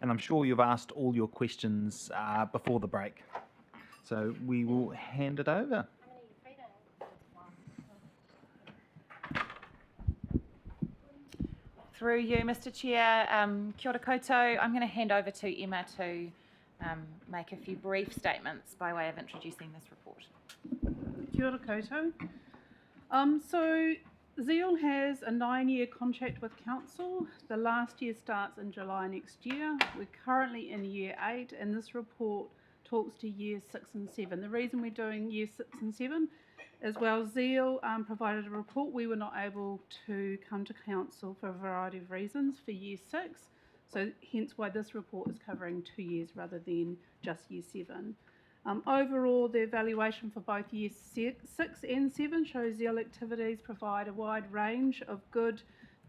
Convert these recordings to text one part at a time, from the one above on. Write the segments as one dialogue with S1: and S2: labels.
S1: and I'm sure you've asked all your questions before the break. So we will hand it over.
S2: Through you, Mr. Chair, kia ora koutou. I'm going to hand over to Emma to make a few brief statements by way of introducing this report.
S3: Kia ora koutou. So Zeal has a 9-year contract with Council. The last year starts in July next year. We're currently in year 8 and this report talks to year 6 and 7. The reason we're doing year 6 and 7 is while Zeal provided a report, we were not able to come to Council for a variety of reasons for year 6. So hence why this report is covering 2 years rather than just year 7. Overall, the evaluation for both year 6 and 7 shows Zeal activities provide a wide range of good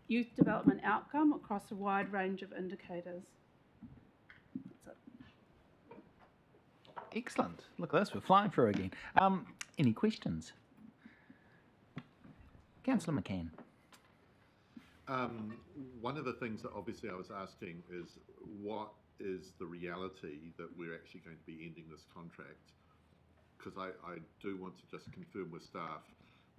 S3: youth development outcome across a wide range of indicators. That's it.
S1: Excellent. Look at this, we're flying through again. Any questions? Councillor McCann.
S4: One of the things that obviously I was asking is what is the reality that we're actually going to be ending this contract? Because I do want to just confirm with staff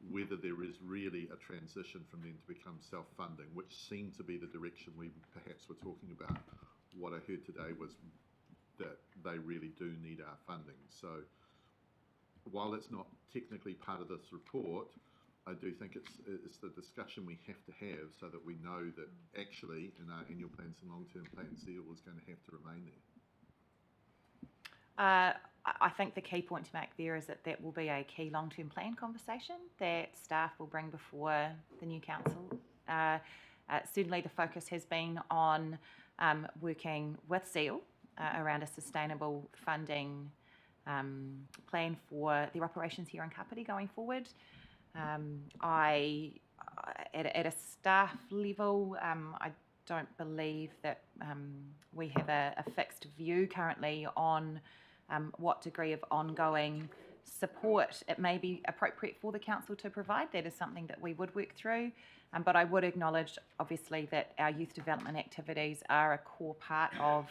S4: whether there is really a transition from them to become self-funding, which seemed to be the direction we perhaps were talking about. What I heard today was that they really do need our funding. So while it's not technically part of this report, I do think it's the discussion we have to have so that we know that actually in our annual plans and long-term plans, Zeal is going to have to remain there.
S2: I think the key point to make there is that that will be a key long-term plan conversation that staff will bring before the new council. Certainly the focus has been on working with Zeal around a sustainable funding plan for their operations here in Kapiti going forward. At a staff level, I don't believe that we have a fixed view currently on what degree of ongoing support it may be appropriate for the council to provide. That is something that we would work through, but I would acknowledge obviously that our youth development activities are a core part of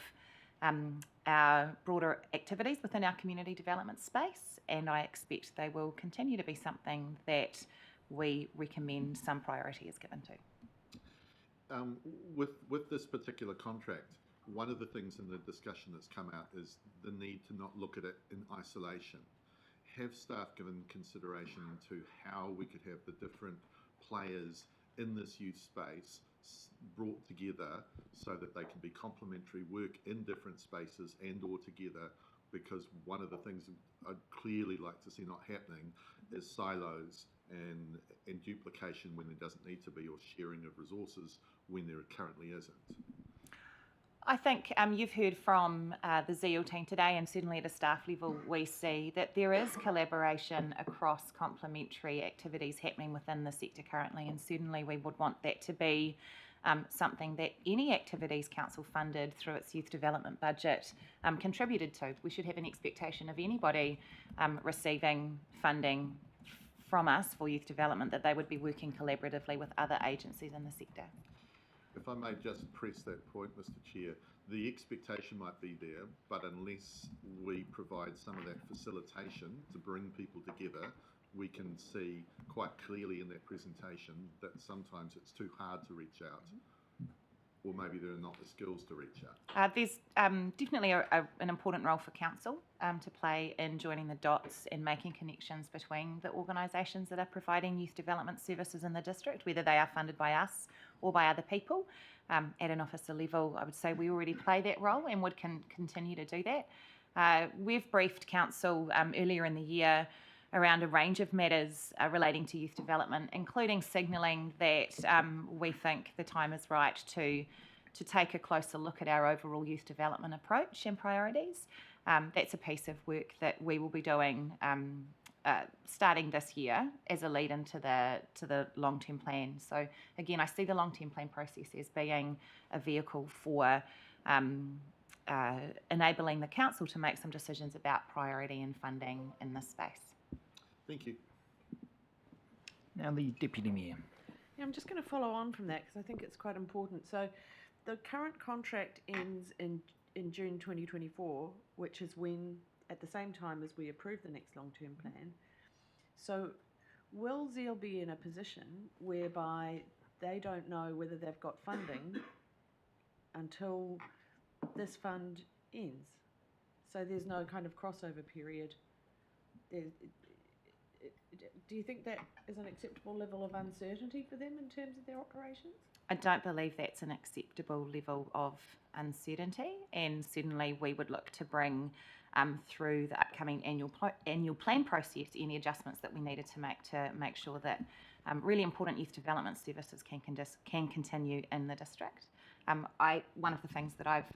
S2: our broader activities within our community development space, and I expect they will continue to be something that we recommend some priority is given to.
S4: With this particular contract, one of the things in the discussion that's come out is the need to not look at it in isolation. Have staff given consideration into how we could have the different players in this youth space brought together so that they can be complementary, work in different spaces and or together, because one of the things I'd clearly like to see not happening is silos and duplication when there doesn't need to be, or sharing of resources when there currently isn't.
S2: I think you've heard from the Zeal team today, and certainly at a staff level we see that there is collaboration across complementary activities happening within the sector currently, and certainly we would want that to be something that any activities council funded through its youth development budget contributed to. We should have an expectation of anybody receiving funding from us for youth development that they would be working collaboratively with other agencies in the sector.
S4: If I may just press that point, Mr. Chair, the expectation might be there, but unless we provide some of that facilitation to bring people together, we can see quite clearly in that presentation that sometimes it's too hard to reach out, or maybe there are not the skills to reach out.
S2: There's definitely an important role for council to play in joining the dots and making connections between the organisations that are providing youth development services in the district, whether they are funded by us or by other people. At an officer level, I would say we already play that role and would continue to do that. We've briefed council earlier in the year around a range of matters relating to youth development, including signalling that we think the time is right to take a closer look at our overall youth development approach and priorities. That's a piece of work that we will be doing starting this year as a lead into the long-term plan. So again, I see the long-term plan process as being a vehicle for enabling the council to make some decisions about priority and funding in this space.
S4: Thank you.
S1: Now the Deputy Mayor.
S5: Yeah, I'm just going to follow on from that because I think it's quite important. So the current contract ends in June 2024, which is when, at the same time as we approve the next long-term plan. So will Zeal be in a position whereby they don't know whether they've got funding until this fund ends? So there's no kind of crossover period. Do you think that is an acceptable level of uncertainty for them in terms of their operations?
S2: I don't believe that's an acceptable level of uncertainty, and certainly we would look to bring through the upcoming annual plan process any adjustments that we needed to make sure that really important youth development services can continue in the district. One of the things that I've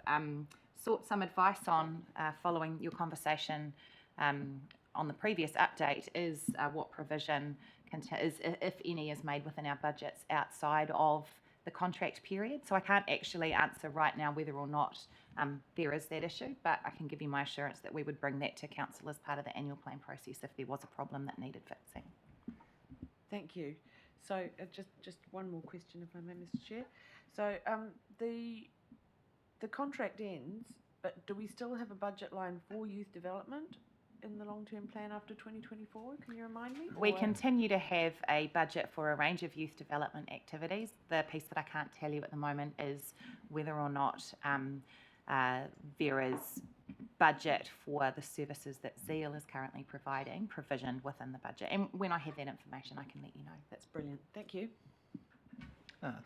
S2: sought some advice on following your conversation on the previous update is what provision if any, is made within our budgets outside of the contract period. So I can't actually answer right now whether or not there is that issue, but I can give you my assurance that we would bring that to council as part of the annual plan process if there was a problem that needed fixing.
S5: Thank you. So just one more question, if I may, Mr. Chair. So the contract ends, but do we still have a budget line for youth development in the long-term plan after 2024? Can you remind me?
S2: We continue to have a budget for a range of youth development activities. The piece that I can't tell you at the moment is whether or not there is budget for the services that Zeal is currently provisioned within the budget. And when I have that information, I can let you know.
S5: That's brilliant. Thank you.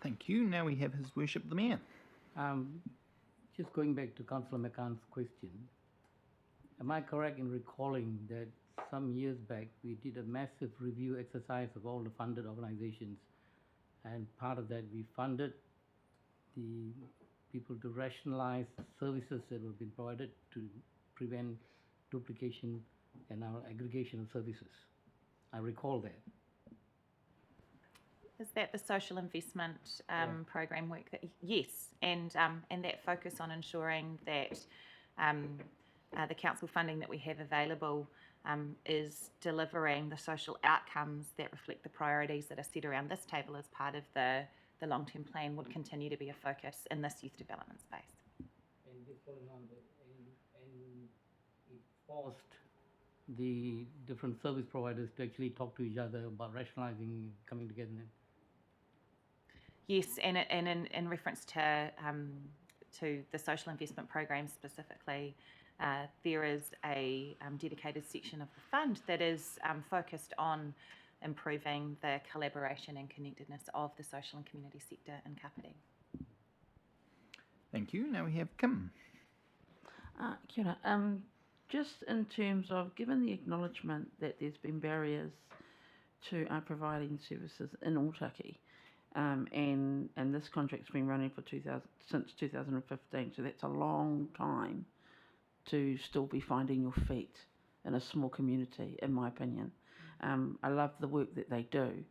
S1: Thank you. Now we have His Worship the Mayor.
S6: Just going back to Councillor McCann's question, am I correct in recalling that some years back we did a massive review exercise of all the funded organizations, and part of that we funded the people to rationalize services that were being provided to prevent duplication and our aggregation of services? I recall that.
S2: Is that the social investment program work? Yes, and that focus on ensuring that the council funding that we have available is delivering the social outcomes that reflect the priorities that are set around this table as part of the long-term plan would continue to be a focus in this youth development space.
S6: And this following on and it forced the different service providers to actually talk to each other about rationalizing, coming together.
S2: Yes, and in reference to the social investment program specifically, there is a dedicated section of the fund that is focused on improving the collaboration and connectedness of the social and community sector in Kapiti.
S1: Thank you. Now we have Kim.
S7: Kia ora. Just in terms of, given the acknowledgement that there's been barriers to providing services in Otaki, and this contract's been running for since 2015, so that's a long time to still be finding your feet in a small community, in my opinion. I love the work that they do,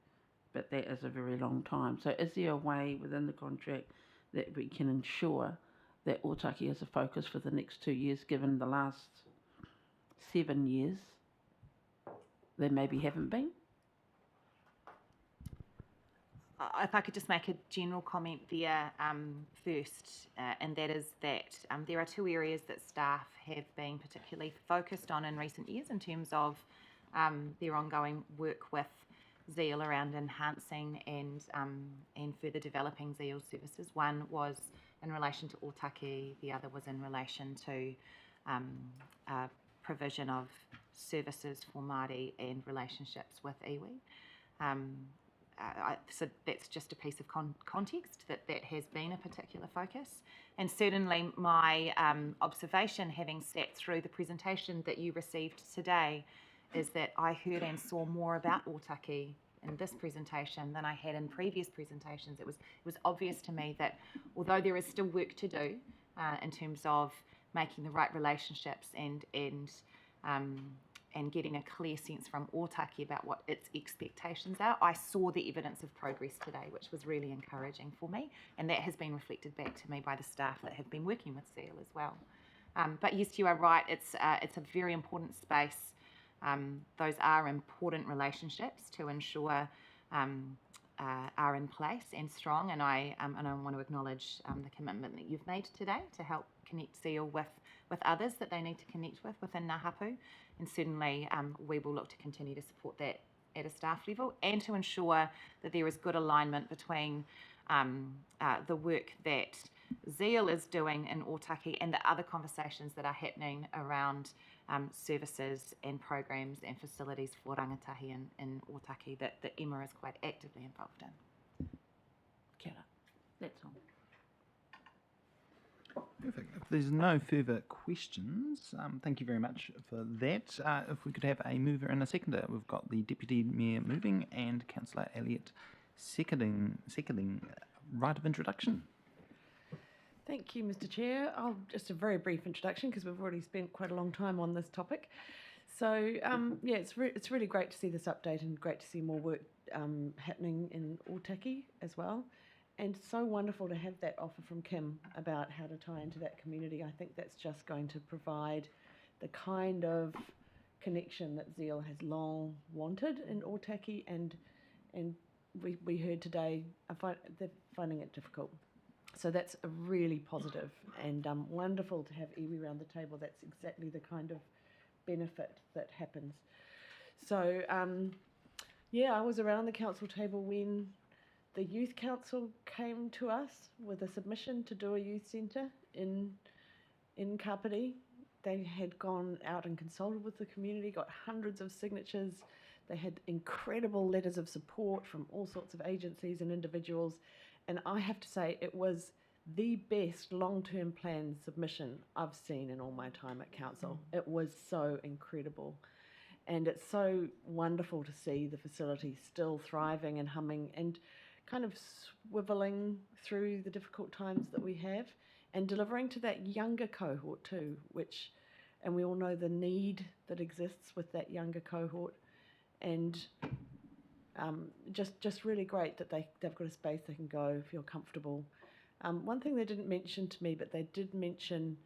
S7: but that is a very long time. So is there a way within the contract that we can ensure that Otaki is a focus for the next 2 years, given the last 7 years they maybe haven't been?
S2: If I could just make a general comment there first, and that is that there are two areas that staff have been particularly focused on in recent years in terms of their ongoing work with Zeal around enhancing and further developing Zeal services. One was in relation to Otaki, the other was in relation to provision of services for Māori and relationships with iwi. So that's just a piece of context that has been a particular focus. And certainly my observation, having sat through the presentation that you received today, is that I heard and saw more about Otaki in this presentation than I had in previous presentations. It was obvious to me that although there is still work to do in terms of making the right relationships and getting a clear sense from Otaki about what its expectations are, I saw the evidence of progress today, which was really encouraging for me, and that has been reflected back to me by the staff that have been working with Zeal as well. But yes, you are right, it's a very important space. Those are important relationships to ensure are in place and strong, and I want to acknowledge the commitment that you've made today to help connect Zeal with others that they need to connect with within Ngā Hapu, and certainly we will look to continue to support that at a staff level and to ensure that there is good alignment between the work that Zeal is doing in Otaki and the other conversations that are happening around services and programs and facilities for rangatahi in Otaki that Emma is quite actively involved in.
S7: Kia ora. That's all.
S1: Perfect. If there's no further questions, thank you very much for that. If we could have a mover and a seconder. We've got the Deputy Mayor moving and Councillor Elliott seconding right of introduction.
S5: Thank you, Mr. Chair. Just a very brief introduction because we've already spent quite a long time on this topic. So, yeah, it's really great to see this update and great to see more work happening in Otaki as well. And so wonderful to have that offer from Kim about how to tie into that community. I think that's just going to provide the kind of connection that Zeal has long wanted in Otaki, and we heard today they're finding it difficult. So that's a really positive and wonderful to have iwi around the table. That's exactly the kind of benefit that happens. So, yeah, I was around the council table when the Youth Council came to us with a submission to do a youth centre in Kapiti. They had gone out and consulted with the community, got hundreds of signatures. They had incredible letters of support from all sorts of agencies and individuals. And I have to say, it was the best long-term plan submission I've seen in all my time at council. It was so incredible. And it's so wonderful to see the facility still thriving and humming and kind of swiveling through the difficult times that we have and delivering to that younger cohort too, and we all know the need that exists with that younger cohort. And just really great that they've got a space they can go, feel comfortable. One thing they didn't mention to me, but they did mention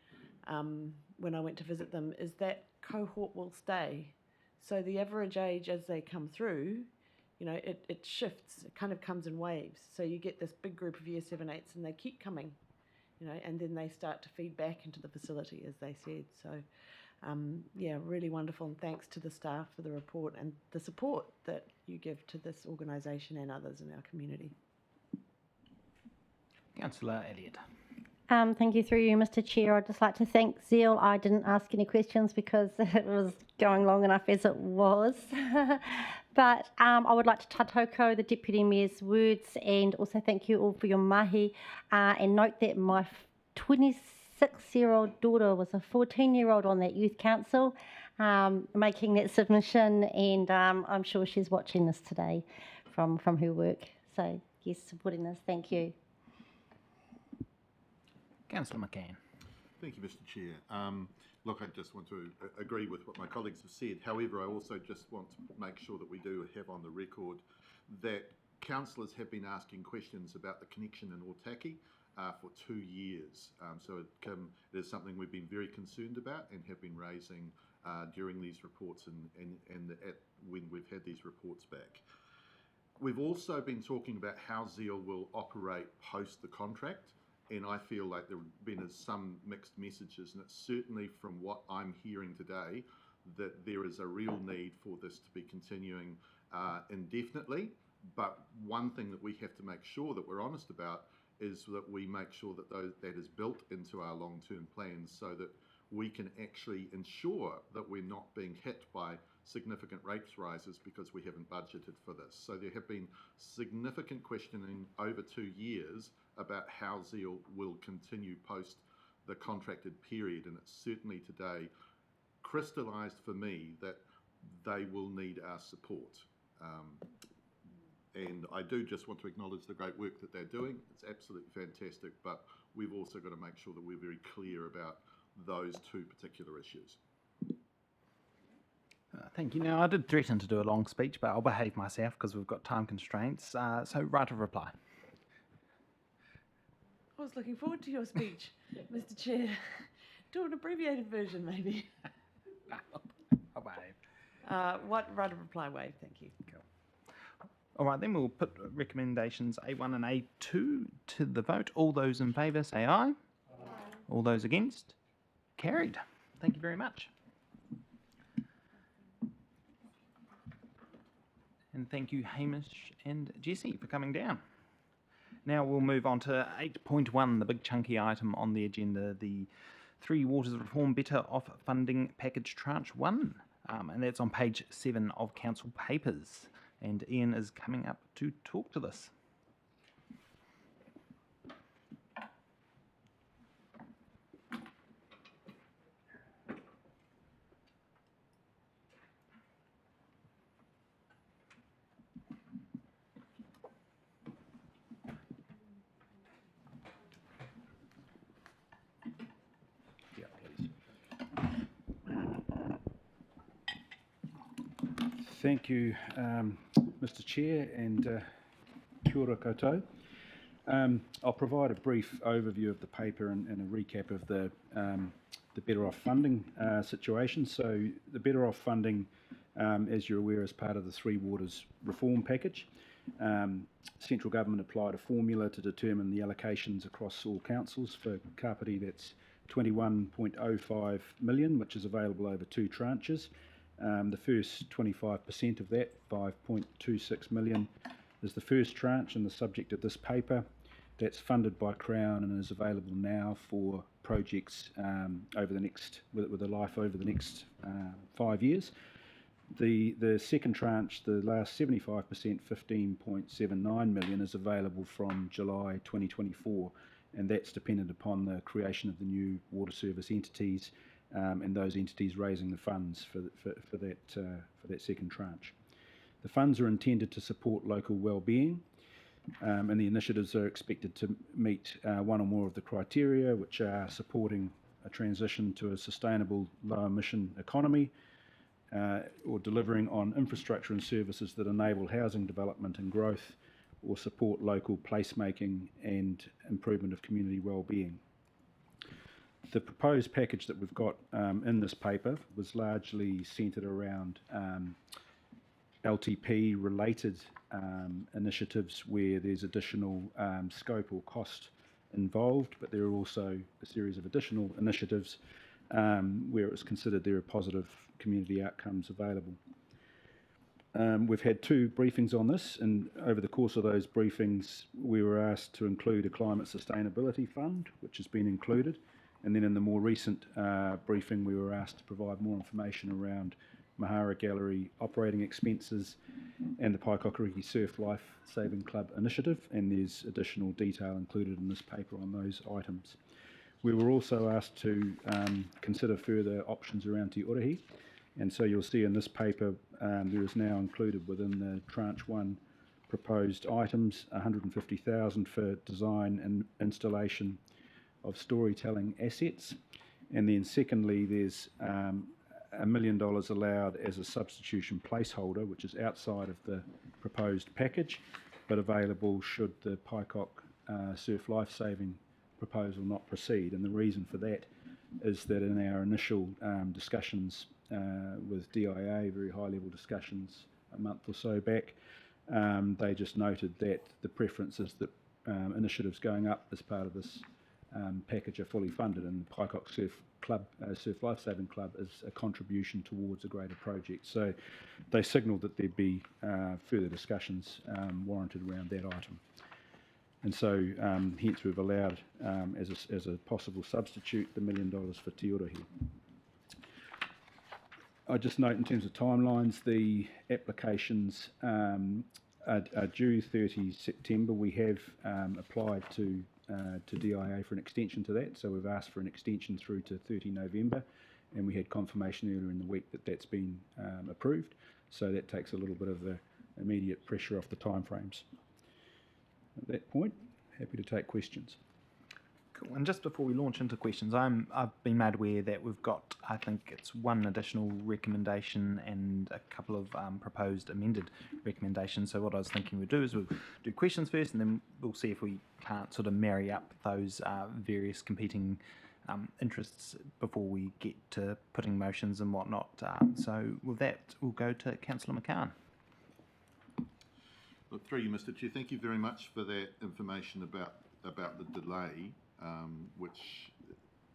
S5: when I went to visit them, is that cohort will stay. So the average age as they come through, you know, it shifts. It kind of comes in waves. So you get this big group of year 7, 8s and they keep coming, you know, and then they start to feed back into the facility, as they said. So, yeah, really wonderful. And thanks to the staff for the report and the support that you give to this organisation and others in our community.
S1: Councillor Elliott.
S8: Thank you through you, Mr. Chair. I'd just like to thank Zeal. I didn't ask any questions because it was going long enough as it was. But I would like to tautoko the Deputy Mayor's words and also thank you all for your mahi and note that my 26-year-old daughter was a 14-year-old on that youth council making that submission, and I'm sure she's watching this today from her work. So, yes, supporting this. Thank you.
S1: Councillor McCann.
S4: Thank you, Mr. Chair. Look, I just want to agree with what my colleagues have said. However, I also just want to make sure that we do have on the record that councillors have been asking questions about the connection in Otaki for 2 years. So it is something we've been very concerned about and have been raising during these reports and when we've had these reports back. We've also been talking about how Zeal will operate post the contract. And I feel like there have been some mixed messages, and it's certainly from what I'm hearing today that there is a real need for this to be continuing indefinitely. But one thing that we have to make sure that we're honest about is that we make sure that that is built into our long-term plans so that we can actually ensure that we're not being hit by significant rates rises because we haven't budgeted for this. So there have been significant questioning over 2 years about how Zeal will continue post the contracted period, and it's certainly today crystallised for me that they will need our support. And I do just want to acknowledge the great work that they're doing. It's absolutely fantastic, but we've also got to make sure that we're very clear about those 2 particular issues.
S1: Thank you. Now, I did threaten to do a long speech, but I'll behave myself because we've got time constraints. So, right of reply.
S5: I was looking forward to your speech, Mr. Chair. Do an abbreviated version, maybe.
S1: I'll behave.
S5: What right of reply wave? Thank you.
S1: Cool. All right, then we'll put recommendations A1 and A2 to the vote. All those in favour say aye. Aye. All those against? Carried. Thank you very much. And thank you, Hamish and Jessie, for coming down. Now we'll move on to 8.1, the big chunky item on the agenda, the Three Waters Reform Better Off Funding Package Tranche 1. And that's on page 7 of Council Papers. And Ian is coming up to talk to this.
S9: Thank you, Mr. Chair, and kia ora koutou. I'll provide a brief overview of the paper and a recap of the Better Off funding situation. So the Better Off funding, as you're aware, is part of the Three Waters reform package. Central government applied a formula to determine the allocations across all councils. For Kapiti, that's 21.05 million, which is available over 2 tranches. The first 25% of that, 5.26 million, is the first tranche and the subject of this paper. That's funded by Crown and is available now for projects over the next, with a life over the next 5 years. The second tranche, the last 75%, 15.79 million, is available from July 2024, and that's dependent upon the creation of the new water service entities and those entities raising the funds for that second tranche. The funds are intended to support local well-being, and the initiatives are expected to meet one or more of the criteria, which are supporting a transition to a sustainable low-emission economy, or delivering on infrastructure and services that enable housing development and growth, or support local placemaking and improvement of community well-being. The proposed package that we've got in this paper was largely centred around LTP-related initiatives where there's additional scope or cost involved, but there are also a series of additional initiatives where it's considered there are positive community outcomes available. We've had 2 briefings on this, and over the course of those briefings we were asked to include a climate sustainability fund, which has been included. And then in the more recent briefing, we were asked to provide more information around Mahara Gallery operating expenses and the Paikokariki Surf Life Saving Club initiative, and there's additional detail included in this paper on those items. We were also asked to consider further options around Te Urahi, and so you'll see in this paper there is now included within the Tranche 1 proposed items 150,000 for design and installation of storytelling assets, and then secondly there's $1 million allowed as a substitution placeholder, which is outside of the proposed package but available should the Paikoc Surf Life Saving proposal not proceed. And the reason for that is that in our initial discussions with DIA, very high level discussions a month or so back, they just noted that the preference is that initiatives going up as part of this package are fully funded, and the Paikoc Surf Life Saving Club is a contribution towards a greater project. So they signalled that there'd be further discussions warranted around that item. And so hence we've allowed as a possible substitute the $1 million for Te Urahi. I just note in terms of timelines, the applications are due 30 September. We have applied to DIA for an extension to that, so we've asked for an extension through to 30 November, and we had confirmation earlier in the week that that's been approved, so that takes a little bit of the immediate pressure off the timeframes. At that point, happy to take questions.
S1: Cool. And just before we launch into questions, I've been made aware that we've got, I think it's 1 additional recommendation and a couple of proposed amended recommendations. So what I was thinking we'd do is we'll do questions first, and then we'll see if we can't sort of marry up those various competing interests before we get to putting motions and whatnot. So with that, we'll go to Councillor McCann.
S4: Look, through you, Mr. Chair, thank you very much for that information about the delay, which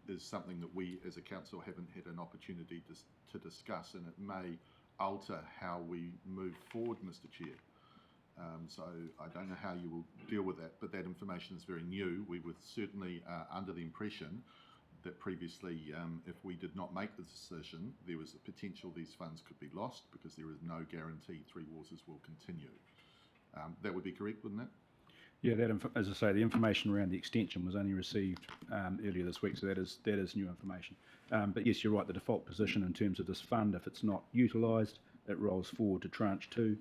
S4: is something that we as a council haven't had an opportunity to discuss, and it may alter how we move forward, Mr. Chair. So I don't know how you will deal with that, but that information is very new. We were certainly under the impression that previously, if we did not make the decision, there was a potential these funds could be lost because there is no guarantee Three Waters will continue. That would be correct, wouldn't it?
S9: Yeah, as I say, the information around the extension was only received earlier this week, so that is new information. But yes, you're right, the default position in terms of this fund, if it's not utilised, it rolls forward to tranche 2.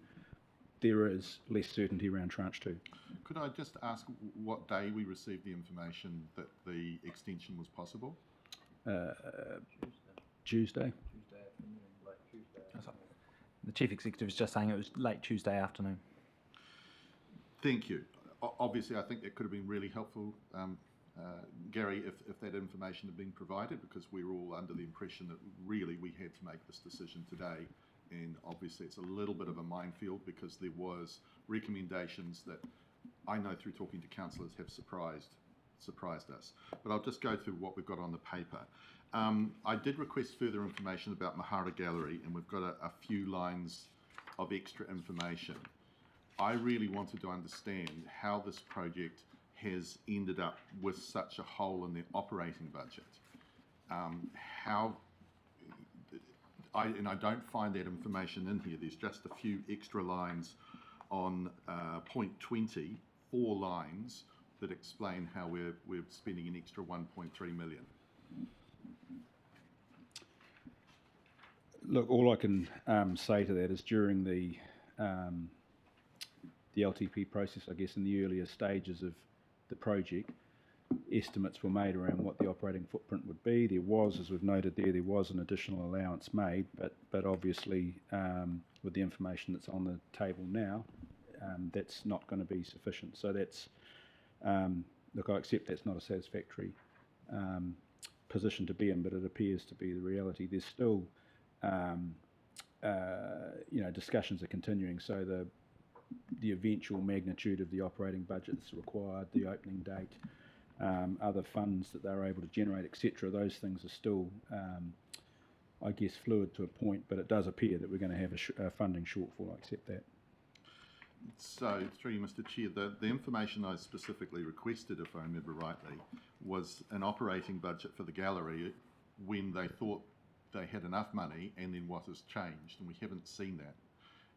S9: There is less certainty around tranche 2.
S4: Could I just ask what day we received the information that the extension was possible?
S9: Tuesday.
S1: The Chief Executive is just saying it was late Tuesday afternoon.
S4: Thank you. Obviously, I think that could have been really helpful, Gary, if that information had been provided, because we were all under the impression that really we had to make this decision today. And obviously it's a little bit of a minefield because there was recommendations that I know through talking to councillors have surprised us. But I'll just go through what we've got on the paper. I did request further information about Mahara Gallery, and we've got a few lines of extra information. I really wanted to understand how this project has ended up with such a hole in their operating budget. I don't find that information in here. There's just a few extra lines on point 20, 4 lines that explain how we're spending an extra 1.3 million.
S9: Look, all I can say to that is during the LTP process, I guess in the earlier stages of the project, estimates were made around what the operating footprint would be. There was, as we've noted there was an additional allowance made, but obviously with the information that's on the table now, that's not going to be sufficient. So that's, look, I accept that's not a satisfactory position to be in, but it appears to be the reality. There's still, discussions are continuing, so the eventual magnitude of the operating budget that's required, the opening date, other funds that they're able to generate, etc. Those things are still, I guess, fluid to a point, but it does appear that we're going to have a funding shortfall. I accept that.
S4: So, through you, Mr. Chair, the information I specifically requested, if I remember rightly, was an operating budget for the gallery when they thought they had enough money, and then what has changed, and we haven't seen that.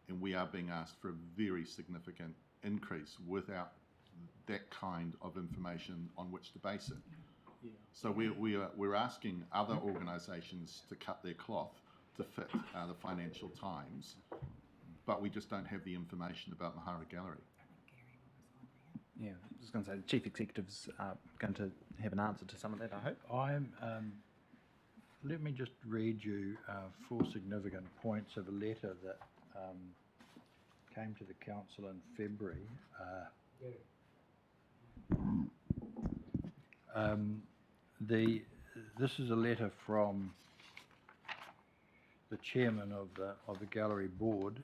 S4: And we are being asked for a very significant increase without that kind of information on which to base it. Yeah. So we're asking other organisations to cut their cloth to fit the financial times, but we just don't have the information about Mahara Gallery.
S1: Yeah, I was going to say the Chief Executive's going to have an answer to some of that, I hope.
S10: Let me just read you 4 significant points of a letter that came to the council in February. This is a letter from the chairman of the gallery board.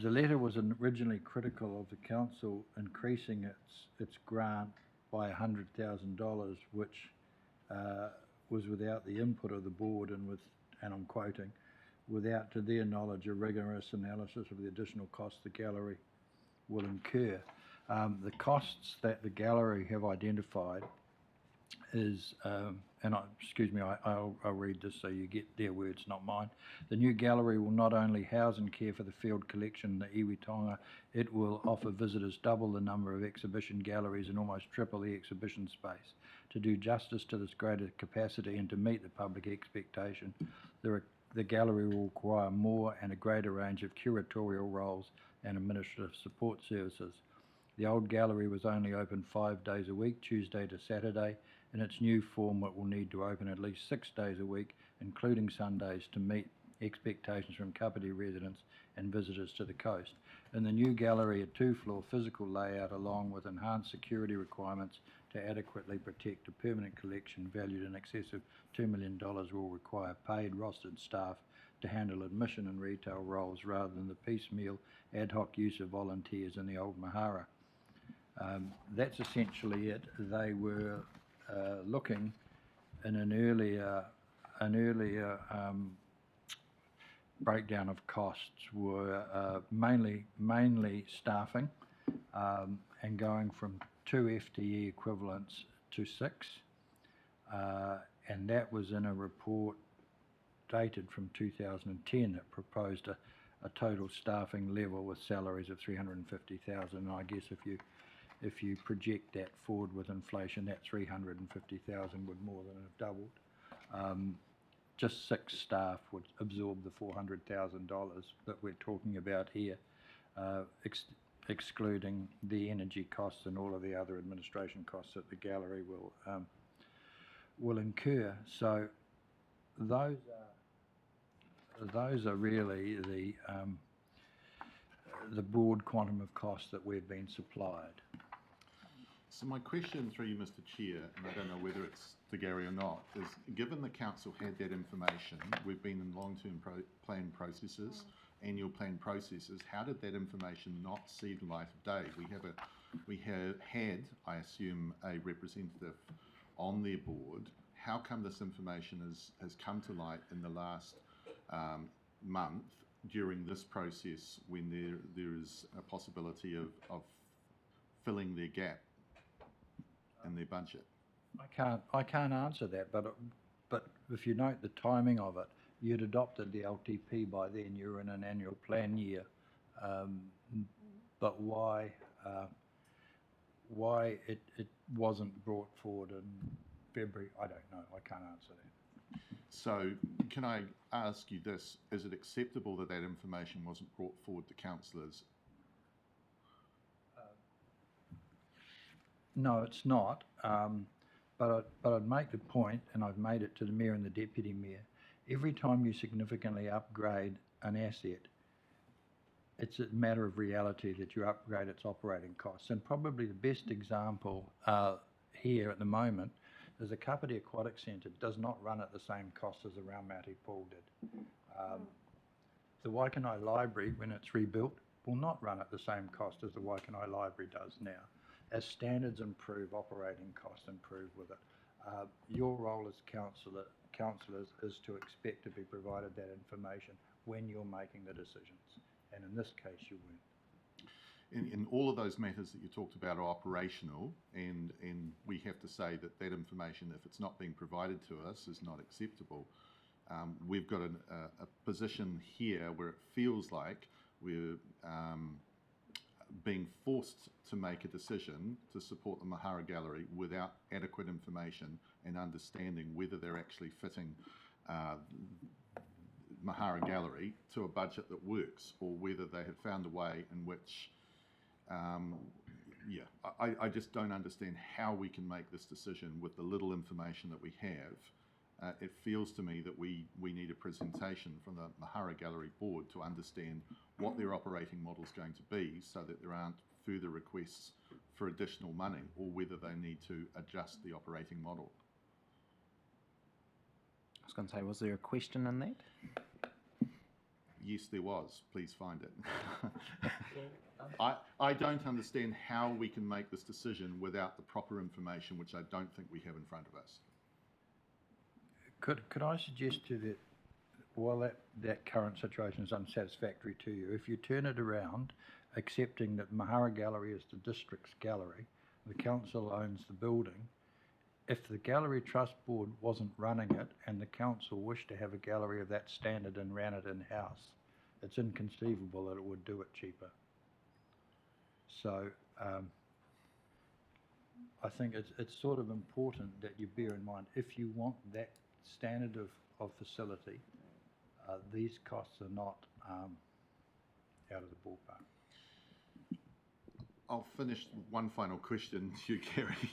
S10: The letter was originally critical of the council increasing its grant by $100,000, which was without the input of the board and I'm quoting, without, to their knowledge, a rigorous analysis of the additional costs the gallery will incur. The costs that the gallery have identified is, I'll read this so you get their words, not mine. The new gallery will not only house and care for the field collection in the iwi tonga, it will offer visitors double the number of exhibition galleries and almost triple the exhibition space. To do justice to this greater capacity and to meet the public expectation, the gallery will require more and a greater range of curatorial roles and administrative support services. The old gallery was only open 5 days a week, Tuesday to Saturday. In its new form, it will need to open at least 6 days a week, including Sundays, to meet expectations from Kapiti residents and visitors to the coast. In the new gallery, a 2-floor physical layout along with enhanced security requirements to adequately protect a permanent collection valued in excess of $2 million will require paid rostered staff to handle admission and retail roles rather than the piecemeal ad hoc use of volunteers in the old Mahara. That's essentially it. They were looking in an earlier breakdown of costs were mainly staffing and going from 2 FTE equivalents to 6, and that was in a report dated from 2010 that proposed a total staffing level with salaries of 350,000. And I guess if you project that forward with inflation, that 350,000 would more than have doubled. Just 6 staff would absorb the $400,000 that we're talking about here, excluding the energy costs and all of the other administration costs that the gallery will incur. So those are really the broad quantum of costs that we've been supplied.
S4: So my question through you, Mr. Chair, and I don't know whether it's to Gary or not, is given the council had that information, we've been in long-term plan processes, annual plan processes, how did that information not see the light of day? We have had, I assume, a representative on their board. How come this information has come to light in the last month during this process when there is a possibility of filling their gap in their budget?
S10: I can't answer that, but if you note the timing of it, you'd adopted the LTP by then. You were in an annual plan year, but why it wasn't brought forward in February, I don't know. I can't answer that.
S4: So can I ask you this? Is it acceptable that that information wasn't brought forward to councillors?
S10: No, it's not. But I'd make the point, and I've made it to the Mayor and the Deputy Mayor, every time you significantly upgrade an asset, it's a matter of reality that you upgrade its operating costs. And probably the best example here at the moment is the Kapiti Aquatic Centre does not run at the same cost as the Raumati Pool did. The Waikanae Library, when it's rebuilt, will not run at the same cost as the Waikanae Library does now. As standards improve, operating costs improve with it. Your role as councillors is to expect to be provided that information when you're making the decisions. And in this case, you weren't.
S4: In all of those matters that you talked about are operational, and we have to say that that information, if it's not being provided to us, is not acceptable. We've got a position here where it feels like we're being forced to make a decision to support the Mahara Gallery without adequate information and understanding whether they're actually fitting Mahara Gallery to a budget that works, or whether they have found a way in which, I just don't understand how we can make this decision with the little information that we have. It feels to me that we need a presentation from the Mahara Gallery board to understand what their operating model is going to be, so that there aren't further requests for additional money, or whether they need to adjust the operating model.
S1: I was going to say, was there a question in that?
S4: Yes, there was. Please find it. I don't understand how we can make this decision without the proper information, which I don't think we have in front of us.
S10: Could I suggest to you that while that current situation is unsatisfactory to you, if you turn it around, accepting that Mahara Gallery is the district's gallery, the council owns the building, if the Gallery Trust Board wasn't running it and the council wished to have a gallery of that standard and ran it in-house, it's inconceivable that it would do it cheaper. So I think it's sort of important that you bear in mind, if you want that standard of facility, these costs are not out of the ballpark.
S4: I'll finish with one final question to you, Gary.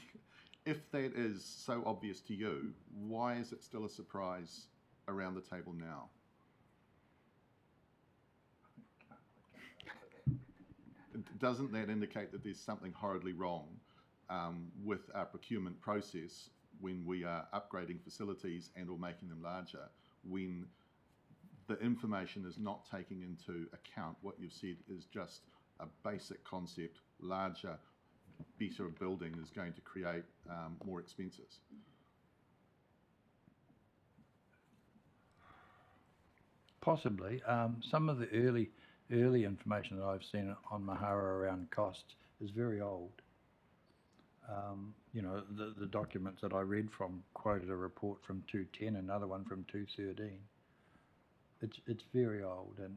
S4: If that is so obvious to you, why is it still a surprise around the table now? Doesn't that indicate that there's something horridly wrong with our procurement process when we are upgrading facilities and or making them larger, when the information is not taking into account what you've said is just a basic concept, larger, better building is going to create more expenses.
S10: Possibly. Some of the early information that I've seen on Mahara around costs is very old. You know, the documents that I read from quoted a report from 2010, another one from 2013. It's very old, and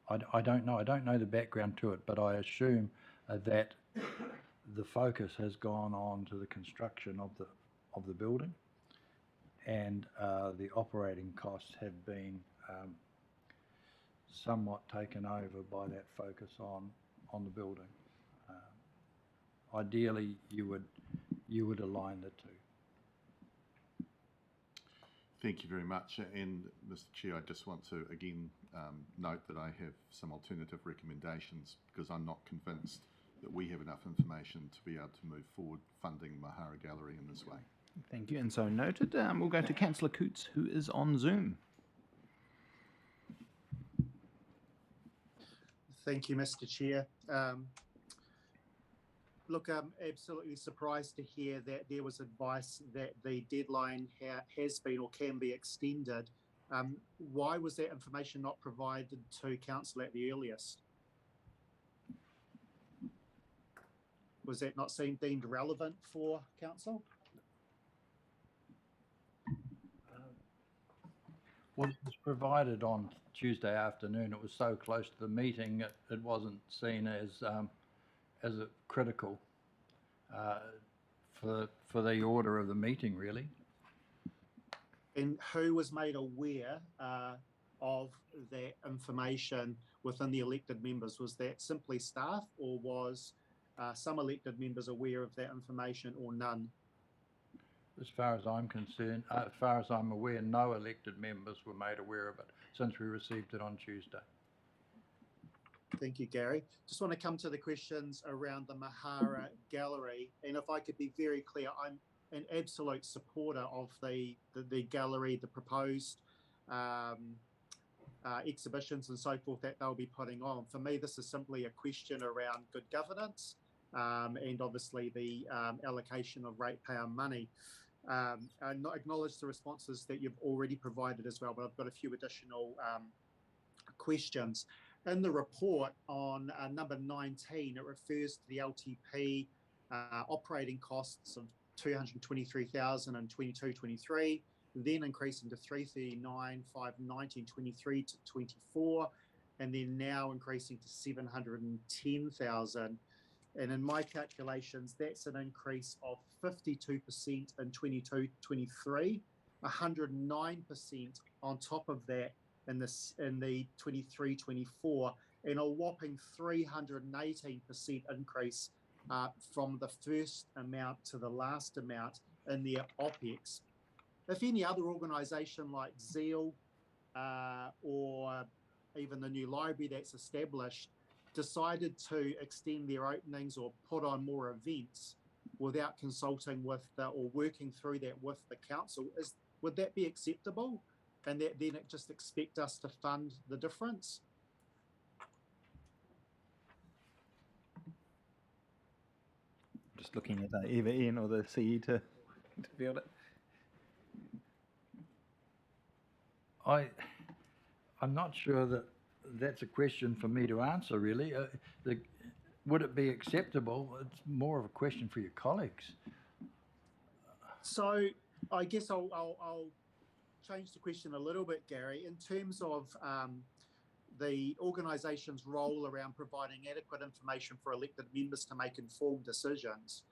S10: I don't know. I don't know the background to it, but I assume that the focus has gone on to the construction of the building, and the operating costs have been somewhat taken over by that focus on the building. Ideally, you would align the two.
S4: Thank you very much. And Mr. Chair, I just want to again note that I have some alternative recommendations because I'm not convinced that we have enough information to be able to move forward funding Mahara Gallery in this way.
S1: Thank you, and so noted. We'll go to Councillor Coots, who is on Zoom.
S11: Thank you, Mr. Chair. Look, I'm absolutely surprised to hear that there was advice that the deadline has been or can be extended. Why was that information not provided to Council at the earliest? Was that not deemed relevant for Council?
S10: Well, it was provided on Tuesday afternoon. It was so close to the meeting, it wasn't seen as a critical for the order of the meeting, really.
S11: And who was made aware of that information within the elected members? Was that simply staff, or was some elected members aware of that information, or none?
S10: As far as I'm concerned, as far as I'm aware, no elected members were made aware of it since we received it on Tuesday.
S11: Thank you, Gary. Just want to come to the questions around the Mahara Gallery. And if I could be very clear, I'm an absolute supporter of the gallery, the proposed exhibitions and so forth that they'll be putting on. For me, this is simply a question around good governance and obviously the allocation of ratepayer money. And not acknowledge the responses that you've already provided as well, but I've got a few additional questions. In the report on number 19, it refers to the LTP operating costs of $223,000 in 22-23, then increasing to $339,590 23 to 24, and then now increasing to $710,000. And in my calculations, that's an increase of 52% in 22-23, 109% on top of that in the 23-24, and a whopping 318% increase from the first amount to the last amount in their OPEX. If any other organisation like Zeal or even the new library that's established decided to extend their openings or put on more events without consulting with or working through that with the council, would that be acceptable? And that then it just expect us to fund the difference?
S1: Just looking at either Ian or the CE to field it.
S10: I'm not sure that that's a question for me to answer, really. Would it be acceptable? It's more of a question for your colleagues.
S11: So I guess I'll change the question a little bit, Gary. In terms of the organisation's role around providing adequate information for elected members to make informed decisions,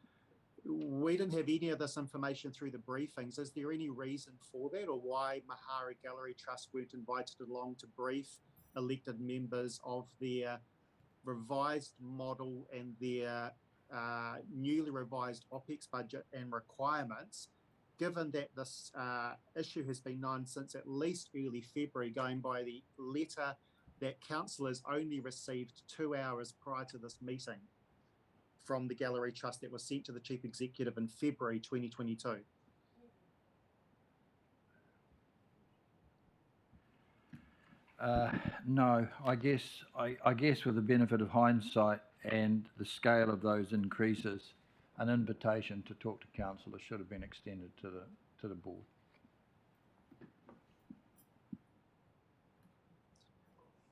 S11: we didn't have any of this information through the briefings. Is there any reason for that, or why Mahara Gallery Trust weren't invited along to brief elected members of their revised model and their newly revised OPEX budget and requirements, given that this issue has been known since at least early February, going by the letter that councillors only received 2 hours prior to this meeting? from the Gallery Trust that was sent to the Chief Executive in February 2022?
S10: No, I guess with the benefit of hindsight and the scale of those increases, an invitation to talk to councillors should have been extended to the board.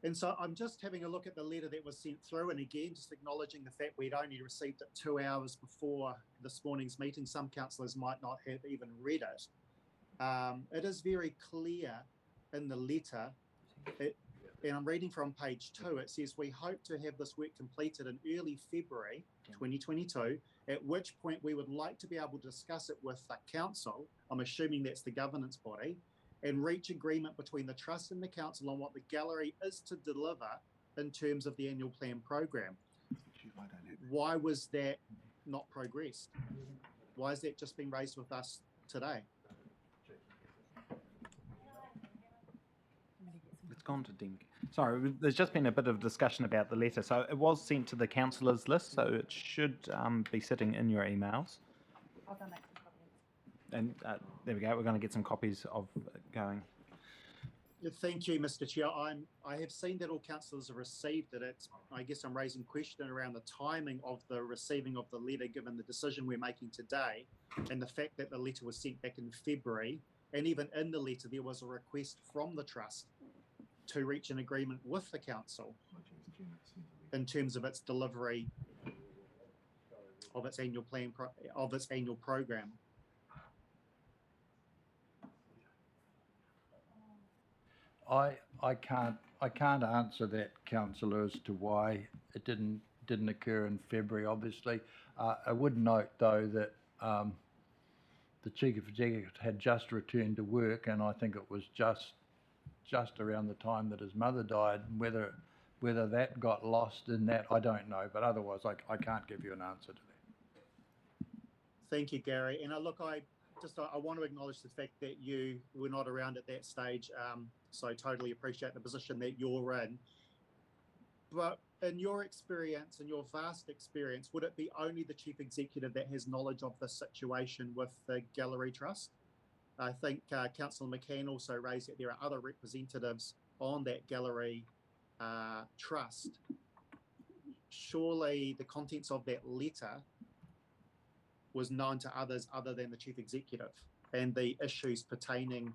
S11: And so I'm just having a look at the letter that was sent through, and again, just acknowledging the fact we'd only received it 2 hours before this morning's meeting. Some councillors might not have even read it. It is very clear in the letter, and I'm reading from page 2, it says, we hope to have this work completed in early February 2022, at which point we would like to be able to discuss it with the council, I'm assuming that's the governance body, and reach agreement between the trust and the council on what the gallery is to deliver in terms of the annual plan program. Why was that not progressed? Why has that just been raised with us today?
S1: It's gone to Dink. Sorry, there's just been a bit of discussion about the letter. So it was sent to the councillors list, so it should be sitting in your emails.
S2: I'll go make some copies.
S1: And there we go. We're going to get some copies of it going.
S11: Thank you, Mr. Chair. I have seen that all councillors have received it. I guess I'm raising question around the timing of the receiving of the letter, given the decision we're making today, and the fact that the letter was sent back in February, and even in the letter there was a request from the trust to reach an agreement with the council in terms of its delivery of its annual plan of its annual program.
S10: I can't answer that, councillor, as to why it didn't occur in February. Obviously, I would note though that the Chief Executive had just returned to work, and I think it was just around the time that his mother died. Whether that got lost in that, I don't know. But otherwise, I can't give you an answer to that.
S11: Thank you, Gary. And look, I want to acknowledge the fact that you were not around at that stage. So I totally appreciate the position that you're in. But in your experience, in your vast experience, would it be only the Chief Executive that has knowledge of the situation with the Gallery Trust? I think Councillor McCann also raised that there are other representatives on that Gallery Trust. Surely the contents of that letter was known to others other than the Chief Executive and the issues pertaining,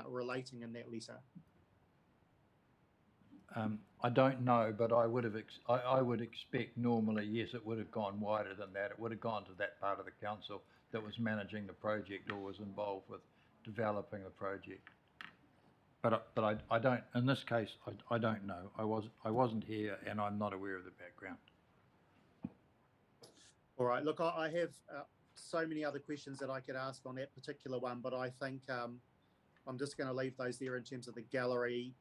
S11: relating in that letter.
S10: I don't know, but I would expect normally, yes, it would have gone wider than that. It would have gone to that part of the council that was managing the project or was involved with developing the project. But I don't, in this case, I don't know. I wasn't here and I'm not aware of the background.
S11: All right, look, I have so many other questions that I could ask on that particular one, but I think I'm just going to leave those there in terms of the gallery,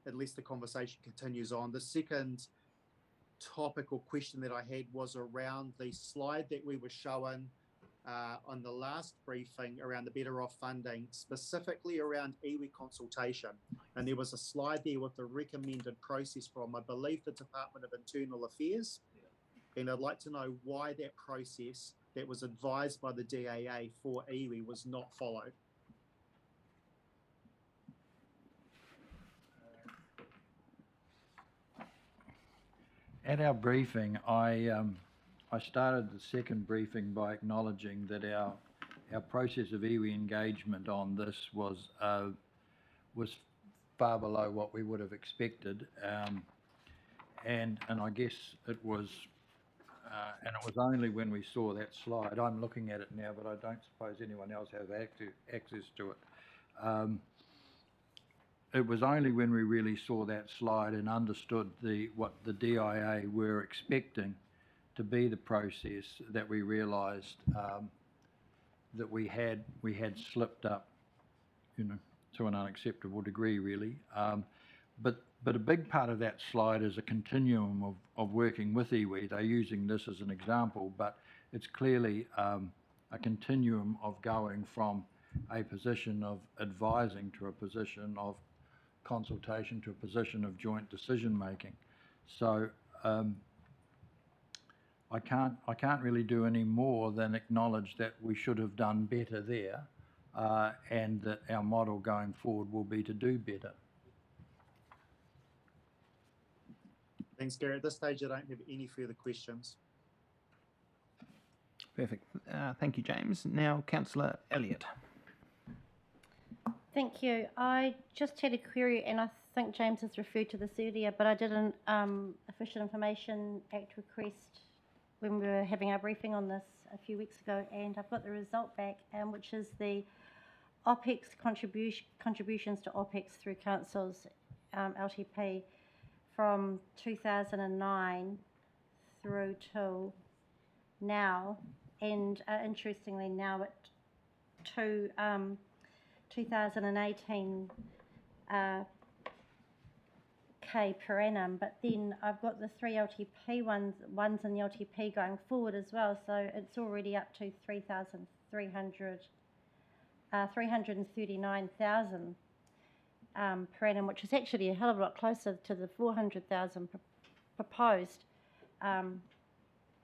S11: unless the conversation continues on. The second topic or question that I had was around the slide that we were shown on the last briefing around the Better Off funding, specifically around iwi consultation. And there was a slide there with the recommended process from, I believe, the Department of Internal Affairs. And I'd like to know why that process that was advised by the DAA for iwi was not followed.
S10: At our briefing, I started the second briefing by acknowledging that our process of iwi engagement on this was far below what we would have expected, and I guess it was only when we saw that slide. I'm looking at it now, but I don't suppose anyone else has access to it. It was only when we really saw that slide and understood what the DIA were expecting to be the process that we realised that we had slipped up, to an unacceptable degree, really. But a big part of that slide is a continuum of working with iwi. They're using this as an example, but it's clearly a continuum of going from a position of advising to a position of consultation to a position of joint decision making. So I can't really do any more than acknowledge that we should have done better there, and that our model going forward will be to do better.
S11: Thanks, Gary. At this stage, I don't have any further questions.
S1: Perfect. Thank you, James. Now, Councillor Elliott.
S8: Thank you. I just had a query, and I think James has referred to this earlier, but I did an Official Information Act request when we were having our briefing on this a few weeks ago, and I've got the result back, which is the OPEX contributions to OPEX through councils, LTP, from 2009 through till now, and interestingly now at 2018 K per annum, but then I've got the 3 LTP ones in the LTP going forward as well, so it's already up to 339,000 per annum, which is actually a hell of a lot closer to the 400,000 proposed than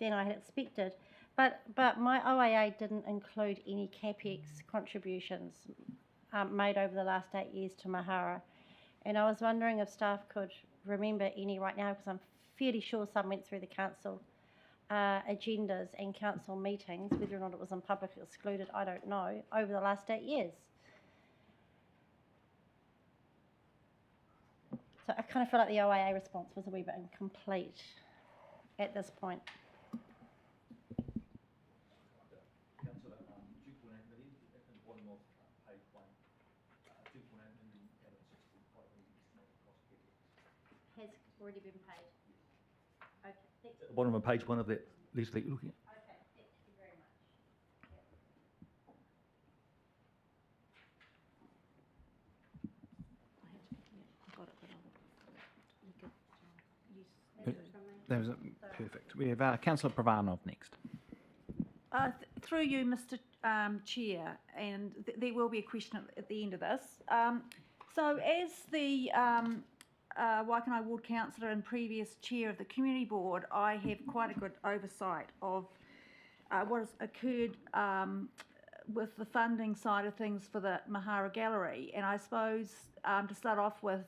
S8: I had expected. But my OAA didn't include any CapEx contributions made over the last 8 years to Mahara. And I was wondering if staff could remember any right now, because I'm fairly sure some went through the council agendas and council meetings, whether or not it was in public excluded, I don't know, over the last 8 years. So I kind of feel like the OAA response was a wee bit incomplete at this point. Has already been paid. Okay, thanks.
S12: At the bottom of page 1 of that list that you're looking at.
S8: Okay, thank you very much.
S1: That was perfect. We have Councillor Pravanov next.
S13: Through you, Mr. Chair, and there will be a question at the end of this. So as the Waikanae Ward Councillor and previous chair of the Community Board, I have quite a good oversight of what has occurred with the funding side of things for the Mahara Gallery. And I suppose to start off with,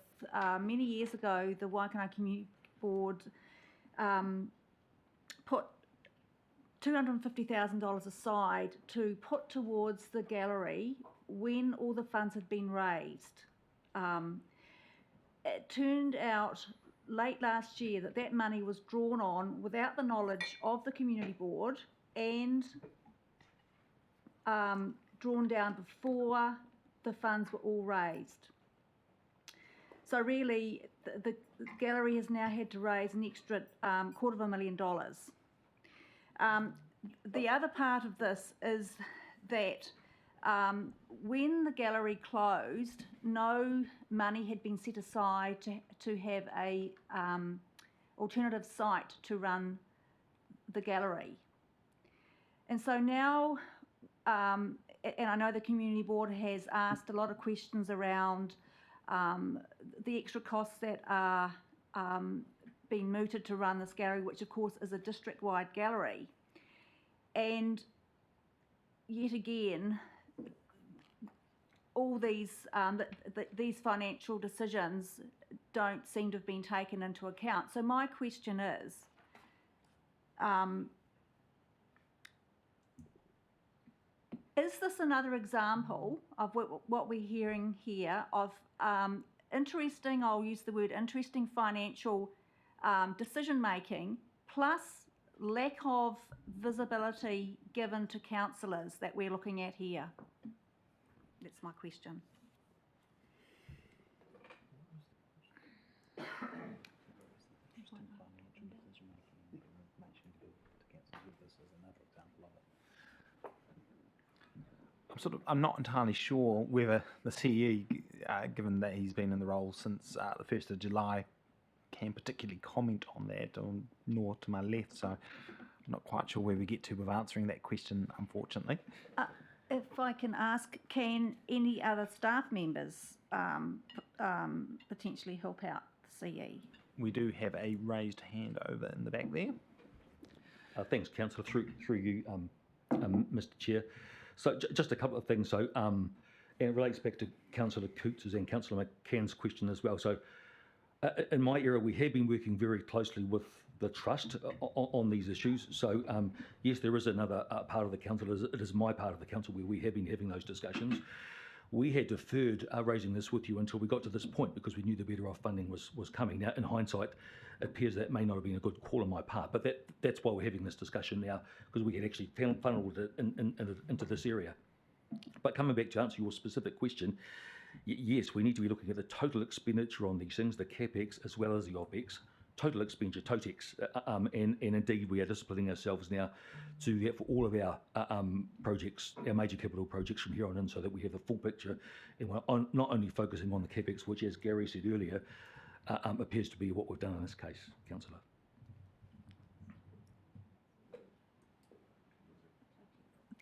S13: many years ago, the Waikanae Community Board put $250,000 aside to put towards the gallery when all the funds had been raised. It turned out late last year that money was drawn on without the knowledge of the Community Board and drawn down before the funds were all raised. So really, the gallery has now had to raise an extra $250,000. The other part of this is that when the gallery closed, no money had been set aside to have a alternative site to run the gallery. And so now, and I know the Community Board has asked a lot of questions around the extra costs that are being mooted to run this gallery, which of course is a district-wide gallery. And yet again, all these financial decisions don't seem to have been taken into account. So my question is, is this another example of what we're hearing here of interesting, I'll use the word interesting, financial decision-making plus lack of visibility given to councillors that we're looking at here? That's my question.
S1: I'm not entirely sure whether the CE, given that he's been in the role since the 1st of July, can particularly comment on that, nor to my left, so I'm not quite sure where we get to with answering that question, unfortunately.
S13: If I can ask, can any other staff members potentially help out the CE?
S1: We do have a raised hand over in the back there.
S12: Thanks, Councillor. Through you, Mr. Chair. So just a couple of things. So and it relates back to Councillor Coots's and Councillor McCann's question as well. So in my area, we have been working very closely with the trust on these issues. So yes, there is another part of the council. It is my part of the council where we have been having those discussions. We had deferred raising this with you until we got to this point because we knew the better off funding was coming. Now, in hindsight, it appears that may not have been a good call on my part, but that's why we're having this discussion now, because we had actually funneled it into this area. But coming back to answer your specific question, yes, we need to be looking at the total expenditure on these things, the CapEx as well as the OpEx, total expenditure, TOTEX, and indeed we are disciplining ourselves now to do that for all of our projects, our major capital projects from here on in, so that we have a full picture, and we're not only focusing on the CapEx, which, as Gary said earlier, appears to be what we've done in this case, Councillor.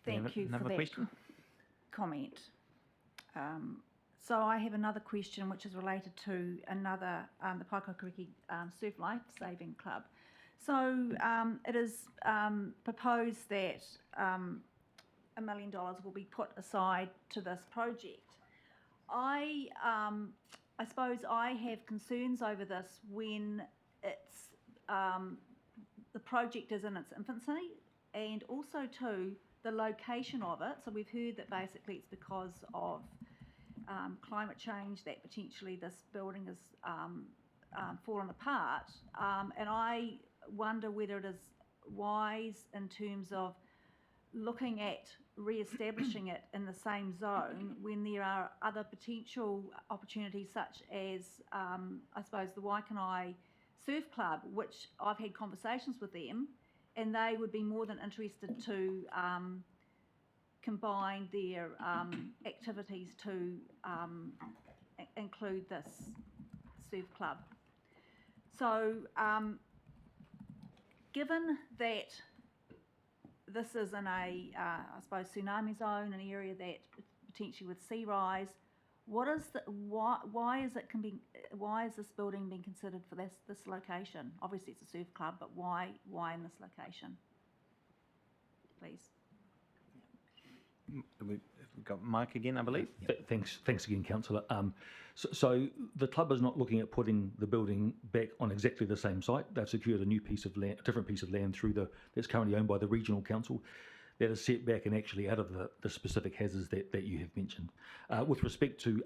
S13: Thank you for that
S1: question?
S13: comment. So I have another question which is related to another, the Paikakariki Surf Life Saving Club. So it is proposed that $1 million will be put aside to this project. I suppose I have concerns over this when it's the project is in its infancy, and also too the location of it. So we've heard that basically it's because of climate change that potentially this building has fallen apart, and I wonder whether it is wise in terms of looking at re-establishing it in the same zone when there are other potential opportunities such as I suppose the Waikanai Surf Club, which I've had conversations with them, and they would be more than interested to combine their activities to include this surf club. So given that this is in a, I suppose, tsunami zone, an area that potentially with sea rise, what is the, why is this building being considered for this location? Obviously it's a surf club, but why in this location? Please.
S1: We've got Mike again, I believe.
S12: Thanks again, Councillor. So the club is not looking at putting the building back on exactly the same site. They've secured a new piece of land, a different piece of land that's currently owned by the regional council that is set back and actually out of the specific hazards that you have mentioned. With respect to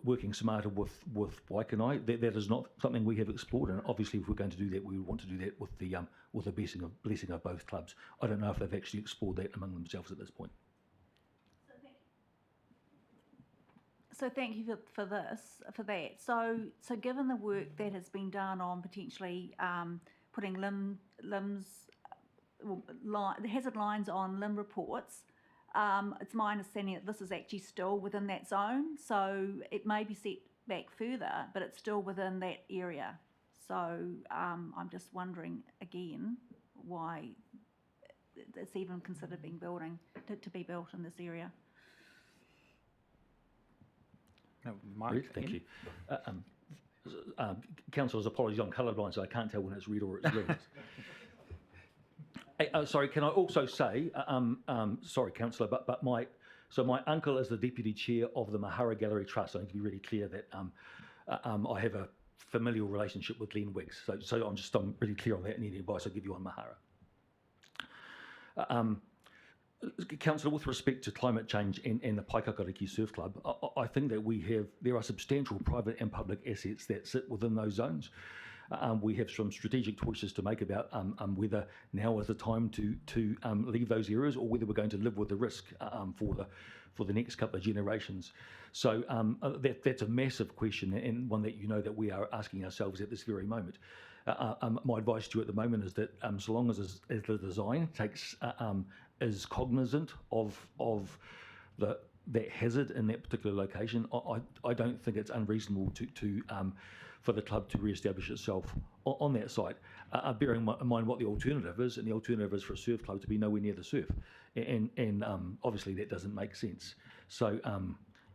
S12: working smarter with Waikanai, that is not something we have explored, and obviously if we're going to do that, we would want to do that with the blessing of both clubs. I don't know if they've actually explored that among themselves at this point.
S13: So thank you for that. So given the work that has been done on potentially putting the hazard lines on limb reports, it's my understanding that this is actually still within that zone. So it may be set back further, but it's still within that area. So I'm just wondering again why it's even considered being to be built in this area.
S1: No, Mike,
S12: Thank you. Councillors, apologies, I'm colourblind, so I can't tell when it's red or it's green. Sorry, can I also say, sorry, Councillor, but my uncle is the Deputy Chair of the Mahara Gallery Trust. I need to be really clear that I have a familial relationship with Len Wiggs. So I'm really clear on that, and any advice I give you on Mahara. Councillor, with respect to climate change and the Paikakariki Surf Club, I think that there are substantial private and public assets that sit within those zones. We have some strategic choices to make about whether now is the time to leave those areas, or whether we're going to live with the risk for the next couple of generations. So that's a massive question, and one that you know that we are asking ourselves at this very moment. My advice to you at the moment is that so long as the design is cognizant of that hazard in that particular location, I don't think it's unreasonable for the club to re-establish itself on that site, bearing in mind what the alternative is, and the alternative is for a surf club to be nowhere near the surf, and obviously that doesn't make sense. So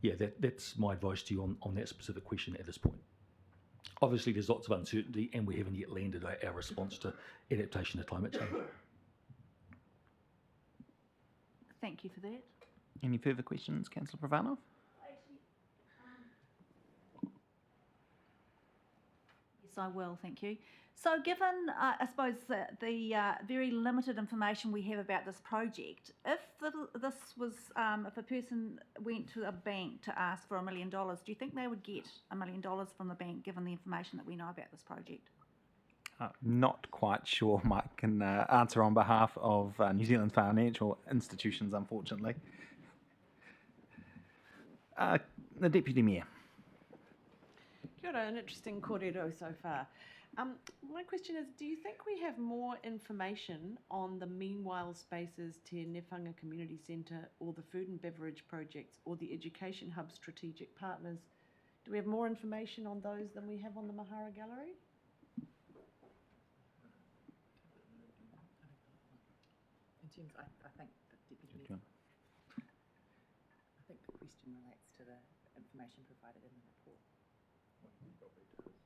S12: yeah, that's my advice to you on that specific question at this point. Obviously there's lots of uncertainty, and we haven't yet landed our response to adaptation to climate change.
S13: thank you for that.
S1: Any further questions, Councillor Pravanov?
S13: Yes, I will, thank you. So given, I suppose, the very limited information we have about this project, if if a person went to a bank to ask for $1 million, do you think they would get $1 million from the bank given the information that we know about this project?
S1: Not quite sure. Mike can answer on behalf of New Zealand financial institutions, unfortunately. The Deputy Mayor.
S5: Kia ora, an interesting kōrero so far. My question is, do you think we have more information on the Meanwhile Spaces Te Newhanga Community Centre or the Food and Beverage Projects or the Education Hub Strategic Partners? Do we have more information on those than we have on the Mahara Gallery?
S2: In terms, I think the Deputy Mayor, I think the question relates to the information provided in the report.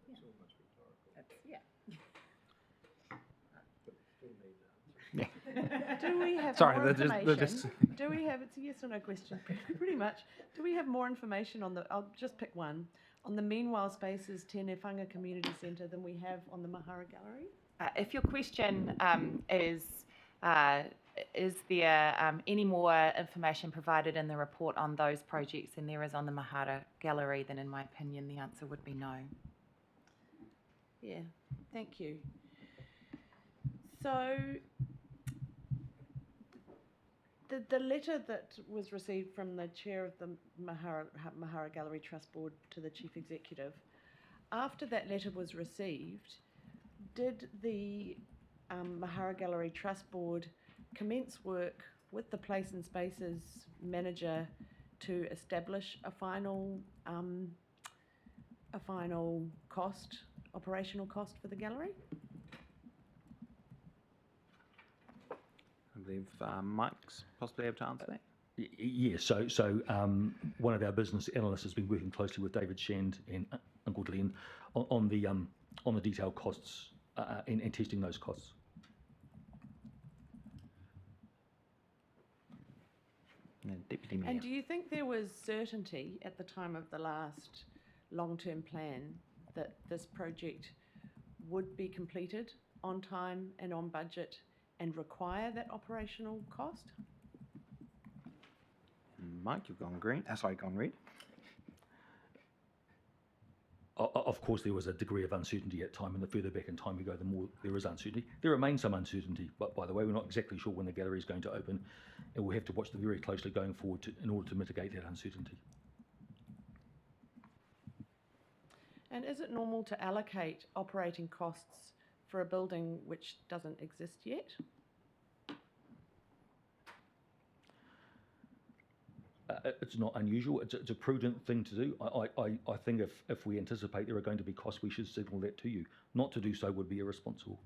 S2: It's almost rhetorical.
S5: Do we have
S1: Sorry,
S5: more
S1: they're
S5: information? Do we have, it's a yes or no question, pretty much. Do we have more information on the, I'll just pick one, on the Meanwhile Spaces Te Newhanga Community Centre than we have on the Mahara Gallery?
S2: If your question is there any more information provided in the report on those projects than there is on the Mahara Gallery, then in my opinion the answer would be no.
S5: Yeah, thank you. So, the letter that was received from the chair of the Mahara Gallery Trust Board to the Chief Executive, after that letter was received, did the Mahara Gallery Trust Board commence work with the Place and Spaces manager to establish a final cost, operational cost for the gallery?
S1: I believe Mike's possibly able to answer that.
S12: Yes, so one of our business analysts has been working closely with David Shand and Uncle Glenn on the detailed costs and testing those costs.
S1: Deputy Mayor.
S5: And do you think there was certainty at the time of the last long-term plan that this project would be completed on time and on budget and require that operational cost?
S1: Mike, you've gone green. Gone red.
S12: Of course, there was a degree of uncertainty at time, and the further back in time we go, the more there is uncertainty. There remains some uncertainty, but by the way, we're not exactly sure when the gallery is going to open, and we'll have to watch them very closely going forward in order to mitigate that uncertainty.
S5: And is it normal to allocate operating costs for a building which doesn't exist yet?
S12: It's not unusual. It's a prudent thing to do. I think if we anticipate there are going to be costs, we should signal that to you. Not to do so would be irresponsible.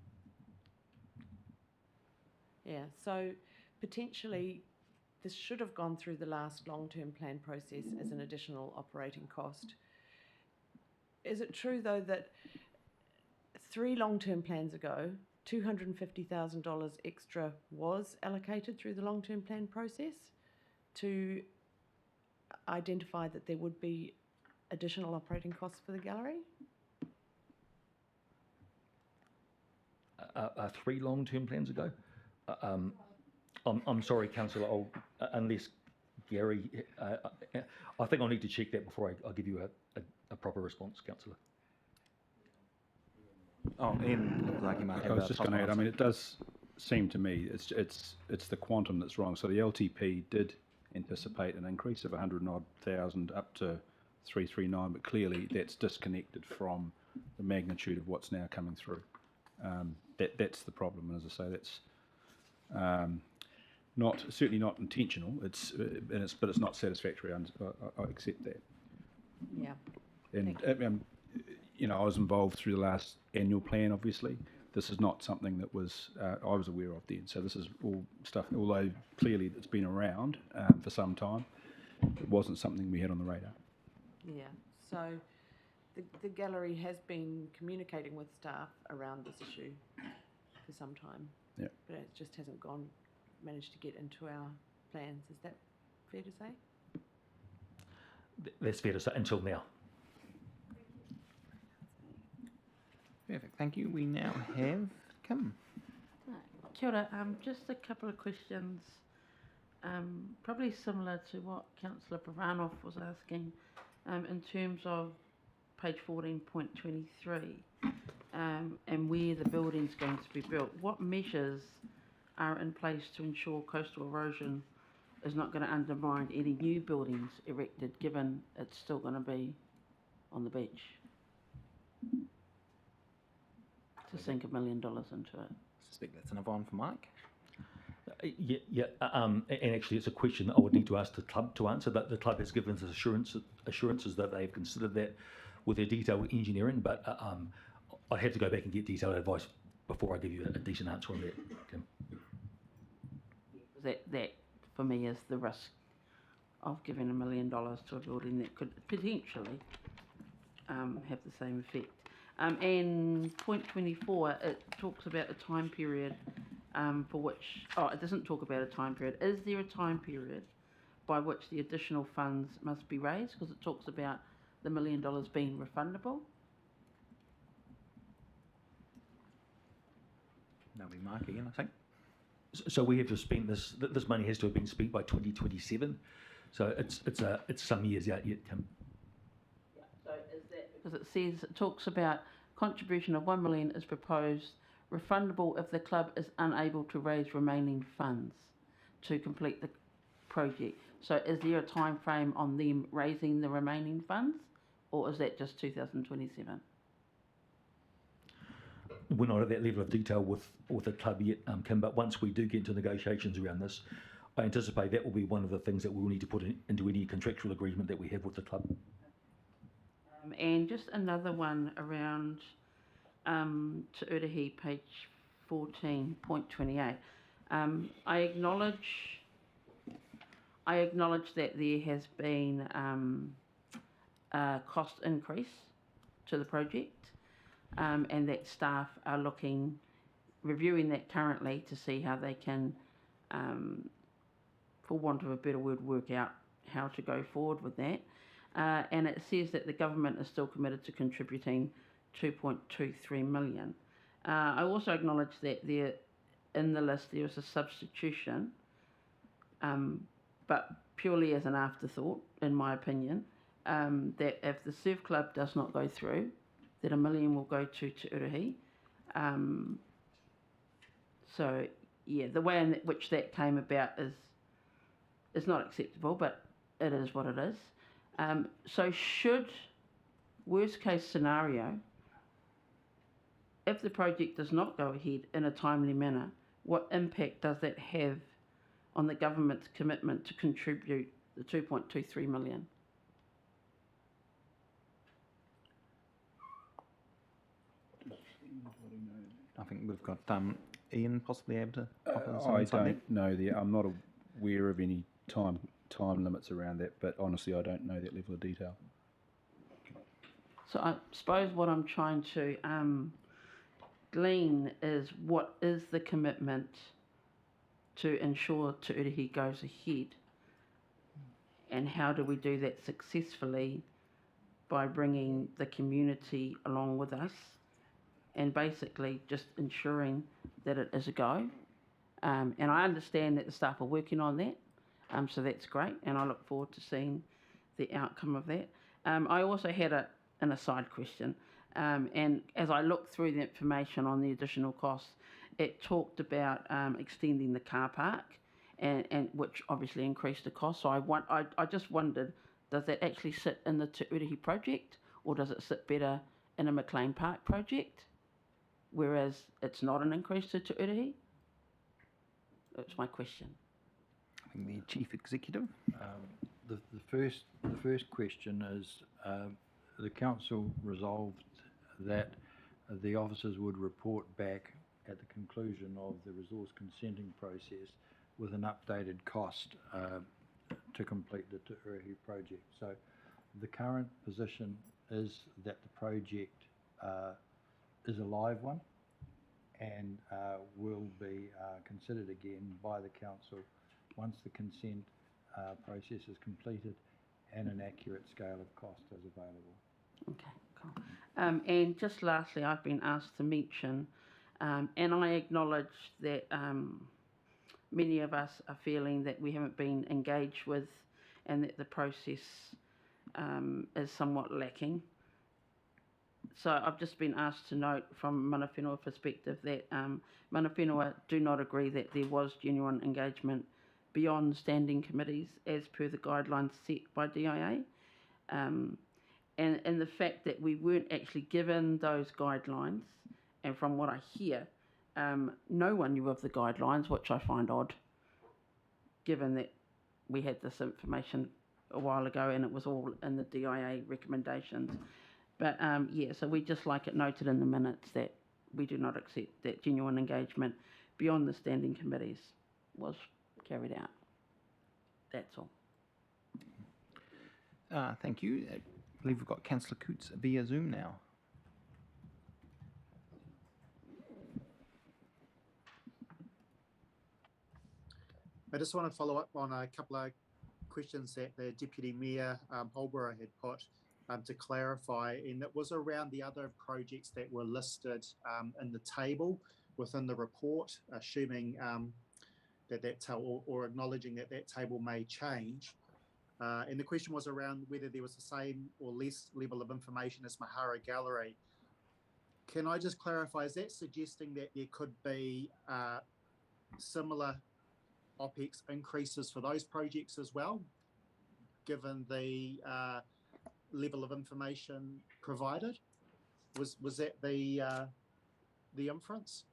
S5: Yeah, so potentially this should have gone through the last long-term plan process as an additional operating cost. Is it true, though, that 3 long-term plans ago, $250,000 extra was allocated through the long-term plan process to identify that there would be additional operating costs for the gallery?
S12: 3 long-term plans ago? I'm sorry, Councillor, unless Gary, I think I'll need to check that before I give you a proper response, Councillor.
S1: Oh, Ian looked like he might have
S9: I was just going to add, I mean, it does seem to me it's the quantum that's wrong. So the LTP did anticipate an increase of 100,000 up to 339, but clearly that's disconnected from the magnitude of what's now coming through. That's the problem, and as I say, that's certainly not intentional. But it's not satisfactory. I accept that.
S5: Yeah.
S9: And I was involved through the last annual plan. Obviously, this is not something that was I was aware of then. So this is all stuff. Although clearly it's been around for some time, it wasn't something we had on the radar.
S5: Yeah. So the gallery has been communicating with staff around this issue for some time.
S9: Yeah.
S5: But it just hasn't managed to get into our plans. Is that fair to say?
S12: That's fair to say, until now.
S1: Perfect, thank you. We now have Kim.
S7: Kia ora, just a couple of questions, probably similar to what Councillor Pravanov was asking, in terms of page 14.23, and where the building's going to be built. What measures are in place to ensure coastal erosion is not going to undermine any new buildings erected, given it's still going to be on the beach? To sink $1 million into it.
S1: I suspect that's another one for Mike.
S12: And actually it's a question that I would need to ask the club to answer, but the club has given us assurances that they've considered that with their detailed engineering, but I'd have to go back and get detailed advice before I give you a decent answer on that, Kim.
S7: That for me is the risk of giving $1 million to a building that could potentially have the same effect. And point 24, it talks about a time period for which, it doesn't talk about a time period. Is there a time period by which the additional funds must be raised? Because it talks about the $1 million being refundable.
S1: That'll be Mike again, I think.
S12: So we have to spend this money has to have been spent by 2027. So it's some years out yet, Kim.
S7: Yeah, so is that because it talks about contribution of $1 million is proposed, refundable if the club is unable to raise remaining funds to complete the project. So is there a time frame on them raising the remaining funds, or is that just 2027?
S12: We're not at that level of detail with the club yet, Kim, but once we do get into negotiations around this, I anticipate that will be one of the things that we'll need to put into any contractual agreement that we have with the club.
S7: And just another one around Te Urahi, page 14.28. I acknowledge that there has been a cost increase to the project, and that staff are reviewing that currently to see how they can, for want of a better word, work out how to go forward with that. And it says that the government is still committed to contributing $2.23 million. I also acknowledge that in the list there is a substitution, but purely as an afterthought, in my opinion, that if the surf club does not go through, that $1 million will go to Te Urahi. So yeah, the way in which that came about is not acceptable, but it is what it is. So should, worst case scenario, if the project does not go ahead in a timely manner, what impact does that have on the government's commitment to contribute the $2.23 million?
S1: I think we've got Ian possibly able to offer some
S9: I
S1: insight there.
S9: don't know the. I'm not aware of any time limits around that, but honestly, I don't know that level of detail.
S7: So I suppose what I'm trying to glean is what is the commitment to ensure Te Urahi goes ahead, and how do we do that successfully by bringing the community along with us and basically just ensuring that it is a go. And I understand that the staff are working on that, so that's great, and I look forward to seeing the outcome of that. I also had an aside question, and as I looked through the information on the additional costs, it talked about extending the car park, and which obviously increased the cost. So I just wondered, does that actually sit in the Te Urahi project, or does it sit better in a McLean Park project, whereas it's not an increase to Te Urahi? That's my question.
S1: I think the Chief Executive.
S10: The first question is the council resolved that the officers would report back at the conclusion of the resource consenting process with an updated cost to complete the Te Urahi project. So the current position is that the project is a live one and will be considered again by the council once the consent process is completed, and an accurate scale of cost is available.
S7: Okay, cool. And just lastly, I've been asked to mention, and I acknowledge that many of us are feeling that we haven't been engaged with and that the process is somewhat lacking. So I've just been asked to note from mana whenua perspective that mana whenua do not agree that there was genuine engagement beyond standing committees as per the guidelines set by DIA. And the fact that we weren't actually given those guidelines, and from what I hear, no one knew of the guidelines, which I find odd, given that we had this information a while ago and it was all in the DIA recommendations. But yeah, so we just like it noted in the minutes that we do not accept that genuine engagement beyond the standing committees was carried out. That's all.
S1: Thank you. I believe we've got Councillor Coots via Zoom now.
S11: I just want to follow up on a couple of questions that the Deputy Mayor Holborough had put to clarify, and it was around the other projects that were listed in the table within the report, assuming that or acknowledging that that table may change. And the question was around whether there was the same or less level of information as Mahara Gallery. Can I just clarify, is that suggesting that there could be similar OPEX increases for those projects as well, given the level of information provided? Was that the inference?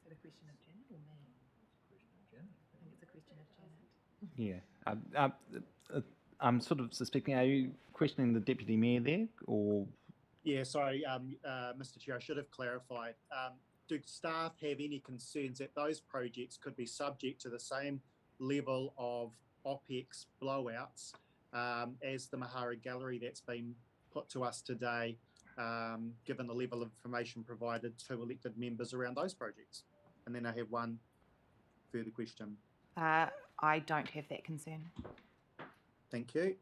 S2: Is it a question of Janet or me? I think it's a question of Janet.
S1: Yeah. I'm sort of suspecting, are you questioning the Deputy Mayor there, or?
S11: Yeah, sorry, Mr. Chair, I should have clarified. Do staff have any concerns that those projects could be subject to the same level of OPEX blowouts as the Mahara Gallery that's been put to us today, given the level of information provided to elected members around those projects? And then I have one further question.
S2: I don't have that concern.
S11: Thank you.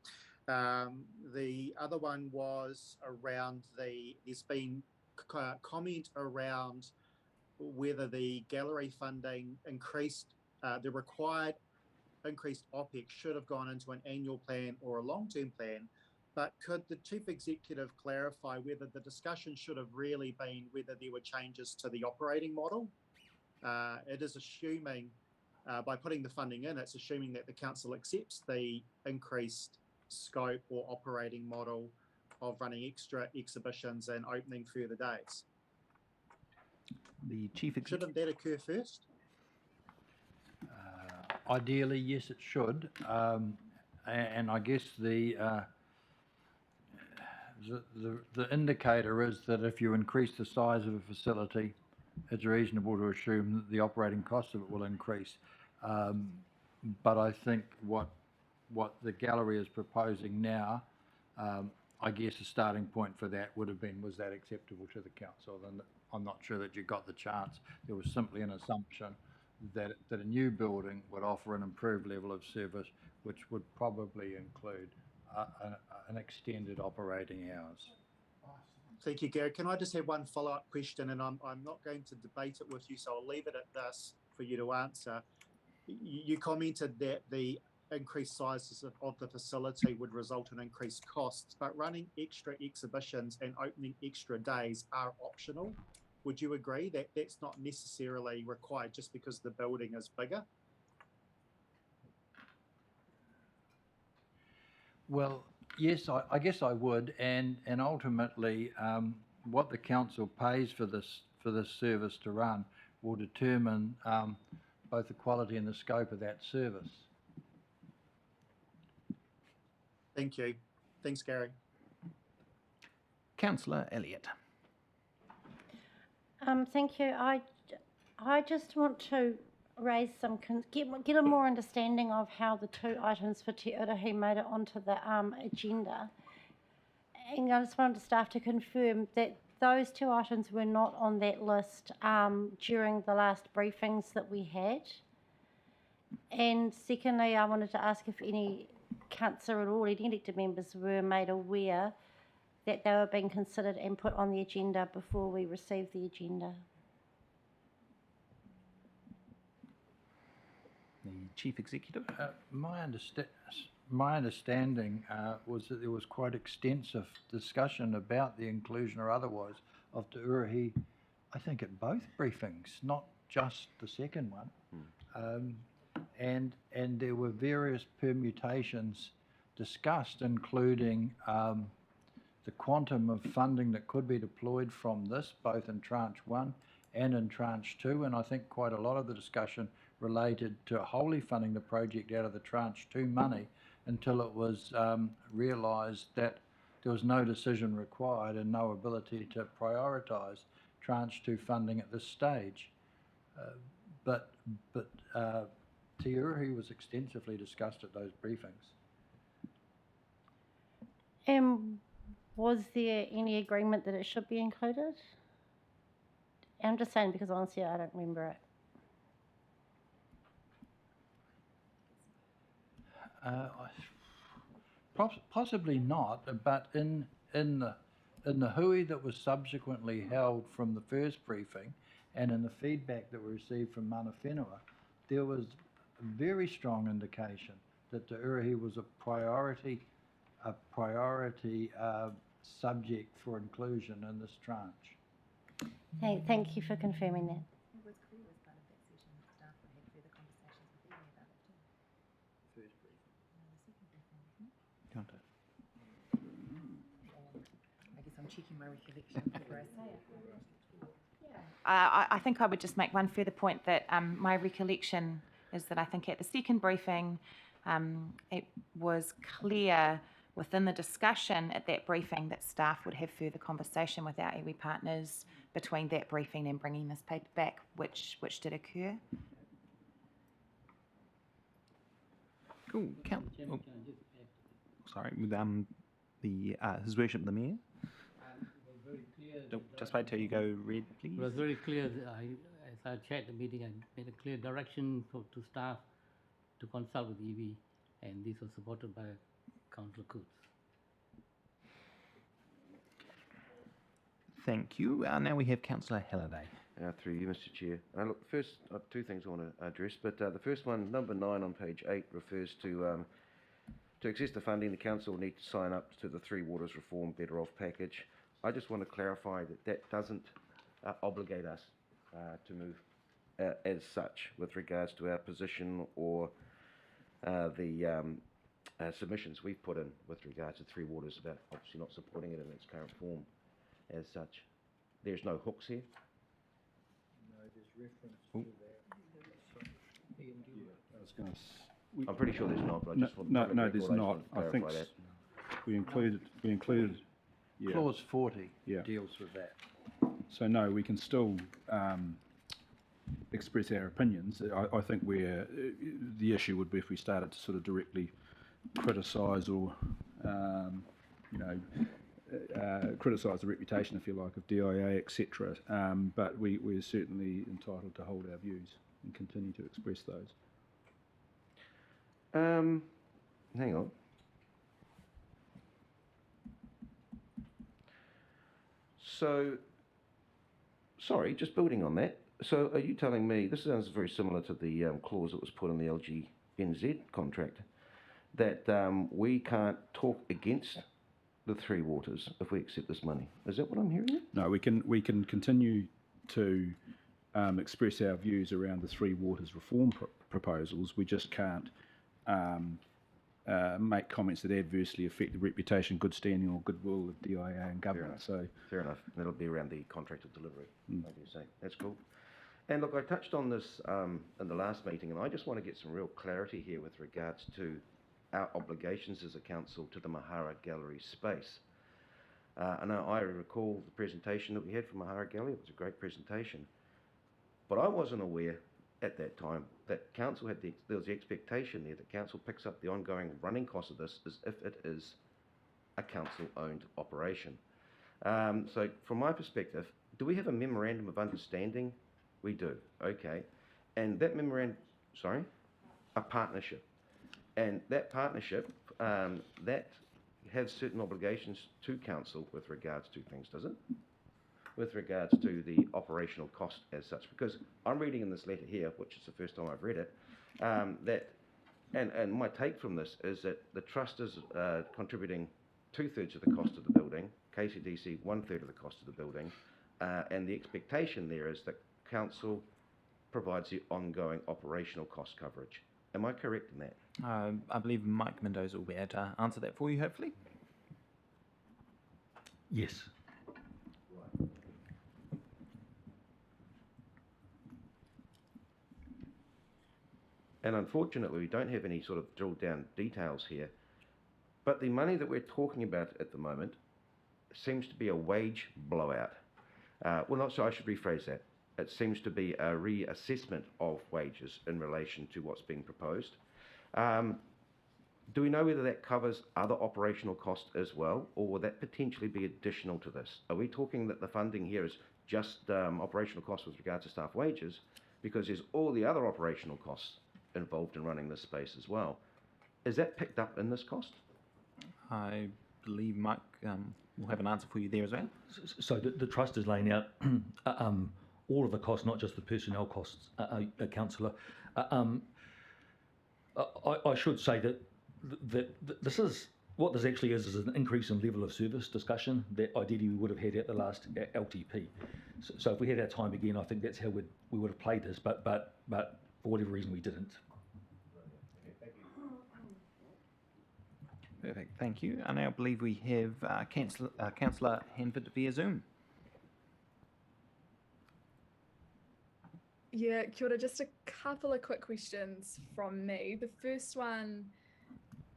S11: The other one was around there's been comment around whether the gallery funding increased, the required increased OPEX should have gone into an annual plan or a long-term plan. But could the Chief Executive clarify whether the discussion should have really been whether there were changes to the operating model? It is assuming, by putting the funding in, it's assuming that the council accepts the increased scope or operating model of running extra exhibitions and opening further days.
S1: The Chief Executive.
S11: Shouldn't that occur first?
S10: Ideally, yes, it should. And I guess the indicator is that if you increase the size of a facility, it's reasonable to assume that the operating cost of it will increase. But I think what the gallery is proposing now, I guess a starting point for that would have been, was that acceptable to the council? And I'm not sure that you got the chance. There was simply an assumption that a new building would offer an improved level of service, which would probably include an extended operating hours.
S11: Thank you, Gary. Can I just have one follow-up question? And I'm not going to debate it with you, so I'll leave it at this for you to answer. You commented that the increased sizes of the facility would result in increased costs, but running extra exhibitions and opening extra days are optional. Would you agree that that's not necessarily required just because the building is bigger?
S10: Well, yes, I guess I would, and ultimately, what the council pays for this service to run will determine both the quality and the scope of that service.
S11: Thank you. Thanks, Gary.
S1: Councillor Elliott.
S8: Thank you. I just want to raise some, get a more understanding of how the two items for Te Urahi made it onto the agenda. And I just wanted staff to confirm that those two items were not on that list during the last briefings that we had. And secondly, I wanted to ask if any councillor or any elected members were made aware that they were being considered and put on the agenda before we received the agenda.
S1: The Chief Executive.
S10: My understanding was that there was quite extensive discussion about the inclusion or otherwise of Te Urahi, I think at both briefings, not just the second one. And there were various permutations discussed, including the quantum of funding that could be deployed from this, both in tranche 1 and in tranche 2. And I think quite a lot of the discussion related to wholly funding the project out of the tranche 2 money until it was realised that there was no decision required and no ability to prioritise tranche 2 funding at this stage. But Te Urahi was extensively discussed at those briefings.
S8: And was there any agreement that it should be included? I'm just saying because honestly I don't remember it.
S10: Possibly not, but in the hui that was subsequently held from the first briefing and in the feedback that we received from Mana Whenua, there was a very strong indication that Te Urahi was a priority subject for inclusion in this tranche.
S8: Thank you for confirming that.
S2: It was clear as part of that session that staff would have further conversations with Iwi about it too.
S1: First briefing.
S2: No, the second briefing, wasn't it?
S1: Can't it?
S2: I guess I'm checking my recollection before I say it. I think I would just make one further point that my recollection is that I think at the second briefing it was clear within the discussion at that briefing that staff would have further conversation with our iwi partners between that briefing and bringing this paper back, which did occur.
S1: Cool. Sorry, with His Worship the Mayor. Just wait till you go red, please.
S6: It was very clear, as I chaired the meeting, I made a clear direction to staff to consult with EV, and this was supported by Councillor Coots.
S1: Thank you. Now we have Councillor Halliday.
S14: Through you, Mr. Chair. Look, first, two things I want to address, but the first one, number 9 on page 8, refers to access the funding, the council will need to sign up to the Three Waters Reform Better Off package. I just want to clarify that doesn't obligate us to move as such with regards to our position or the submissions we've put in with regards to Three Waters about obviously not supporting it in its current form as such. There's no hooks here.
S10: No, there's reference to that.
S14: I'm pretty sure there's not, but I just want
S9: no, there's not. I think
S14: that.
S9: we included. Yeah.
S10: Clause 40
S9: Yeah.
S10: deals with that.
S9: So no, we can still express our opinions. I think where the issue would be if we started to sort of directly criticise or criticise the reputation, if you like, of DIA, etc. But we're certainly entitled to hold our views and continue to express those.
S14: Hang on. So, sorry, just building on that. So, are you telling me, this sounds very similar to the clause that was put in the LGNZ contract, that we can't talk against the Three Waters if we accept this money? Is that what I'm hearing?
S9: No, we can continue to express our views around the Three Waters reform proposals. We just can't make comments that adversely affect the reputation, good standing or goodwill of DIA and government.
S14: Fair enough. That'll be around the contract of delivery, like you say. That's cool. And look, I touched on this in the last meeting, and I just want to get some real clarity here with regards to our obligations as a council to the Mahara Gallery space. And I recall the presentation that we had from Mahara Gallery. It was a great presentation. But I wasn't aware at that time that council had there was the expectation there that council picks up the ongoing running cost of this as if it is a council-owned operation. So from my perspective, do we have a memorandum of understanding? We do, okay. And that memorandum, sorry? A partnership. And that partnership, that has certain obligations to council with regards to things, does it? With regards to the operational cost as such, because I'm reading in this letter here, which is the first time I've read it, that, and my take from this is that the trust is contributing 2/3 of the cost of the building, KCDC 1/3 of the cost of the building, and the expectation there is that council provides the ongoing operational cost coverage. Am I correct in that?
S1: I believe Mike Mendoza will be able to answer that for you, hopefully.
S12: Yes.
S14: And unfortunately, we don't have any sort of drilled down details here. But the money that we're talking about at the moment seems to be a wage blowout. Well, not so, I should rephrase that. It seems to be a reassessment of wages in relation to what's being proposed. Do we know whether that covers other operational costs as well, or will that potentially be additional to this? Are we talking that the funding here is just operational costs with regard to staff wages, because there's all the other operational costs involved in running this space as well? Is that picked up in this cost?
S1: I believe Mike will have an answer for you there as well.
S12: So the trust is laying out all of the costs, not just the personnel costs, councillor. I should say that this is what this actually is an increase in level of service discussion that ideally we would have had at the last LTP. So if we had our time again, I think that's how we would have played this, but for whatever reason we didn't.
S1: Perfect, thank you. I now believe we have Councillor Hanford via Zoom.
S15: Yeah, kia ora, just a couple of quick questions from me. The first one,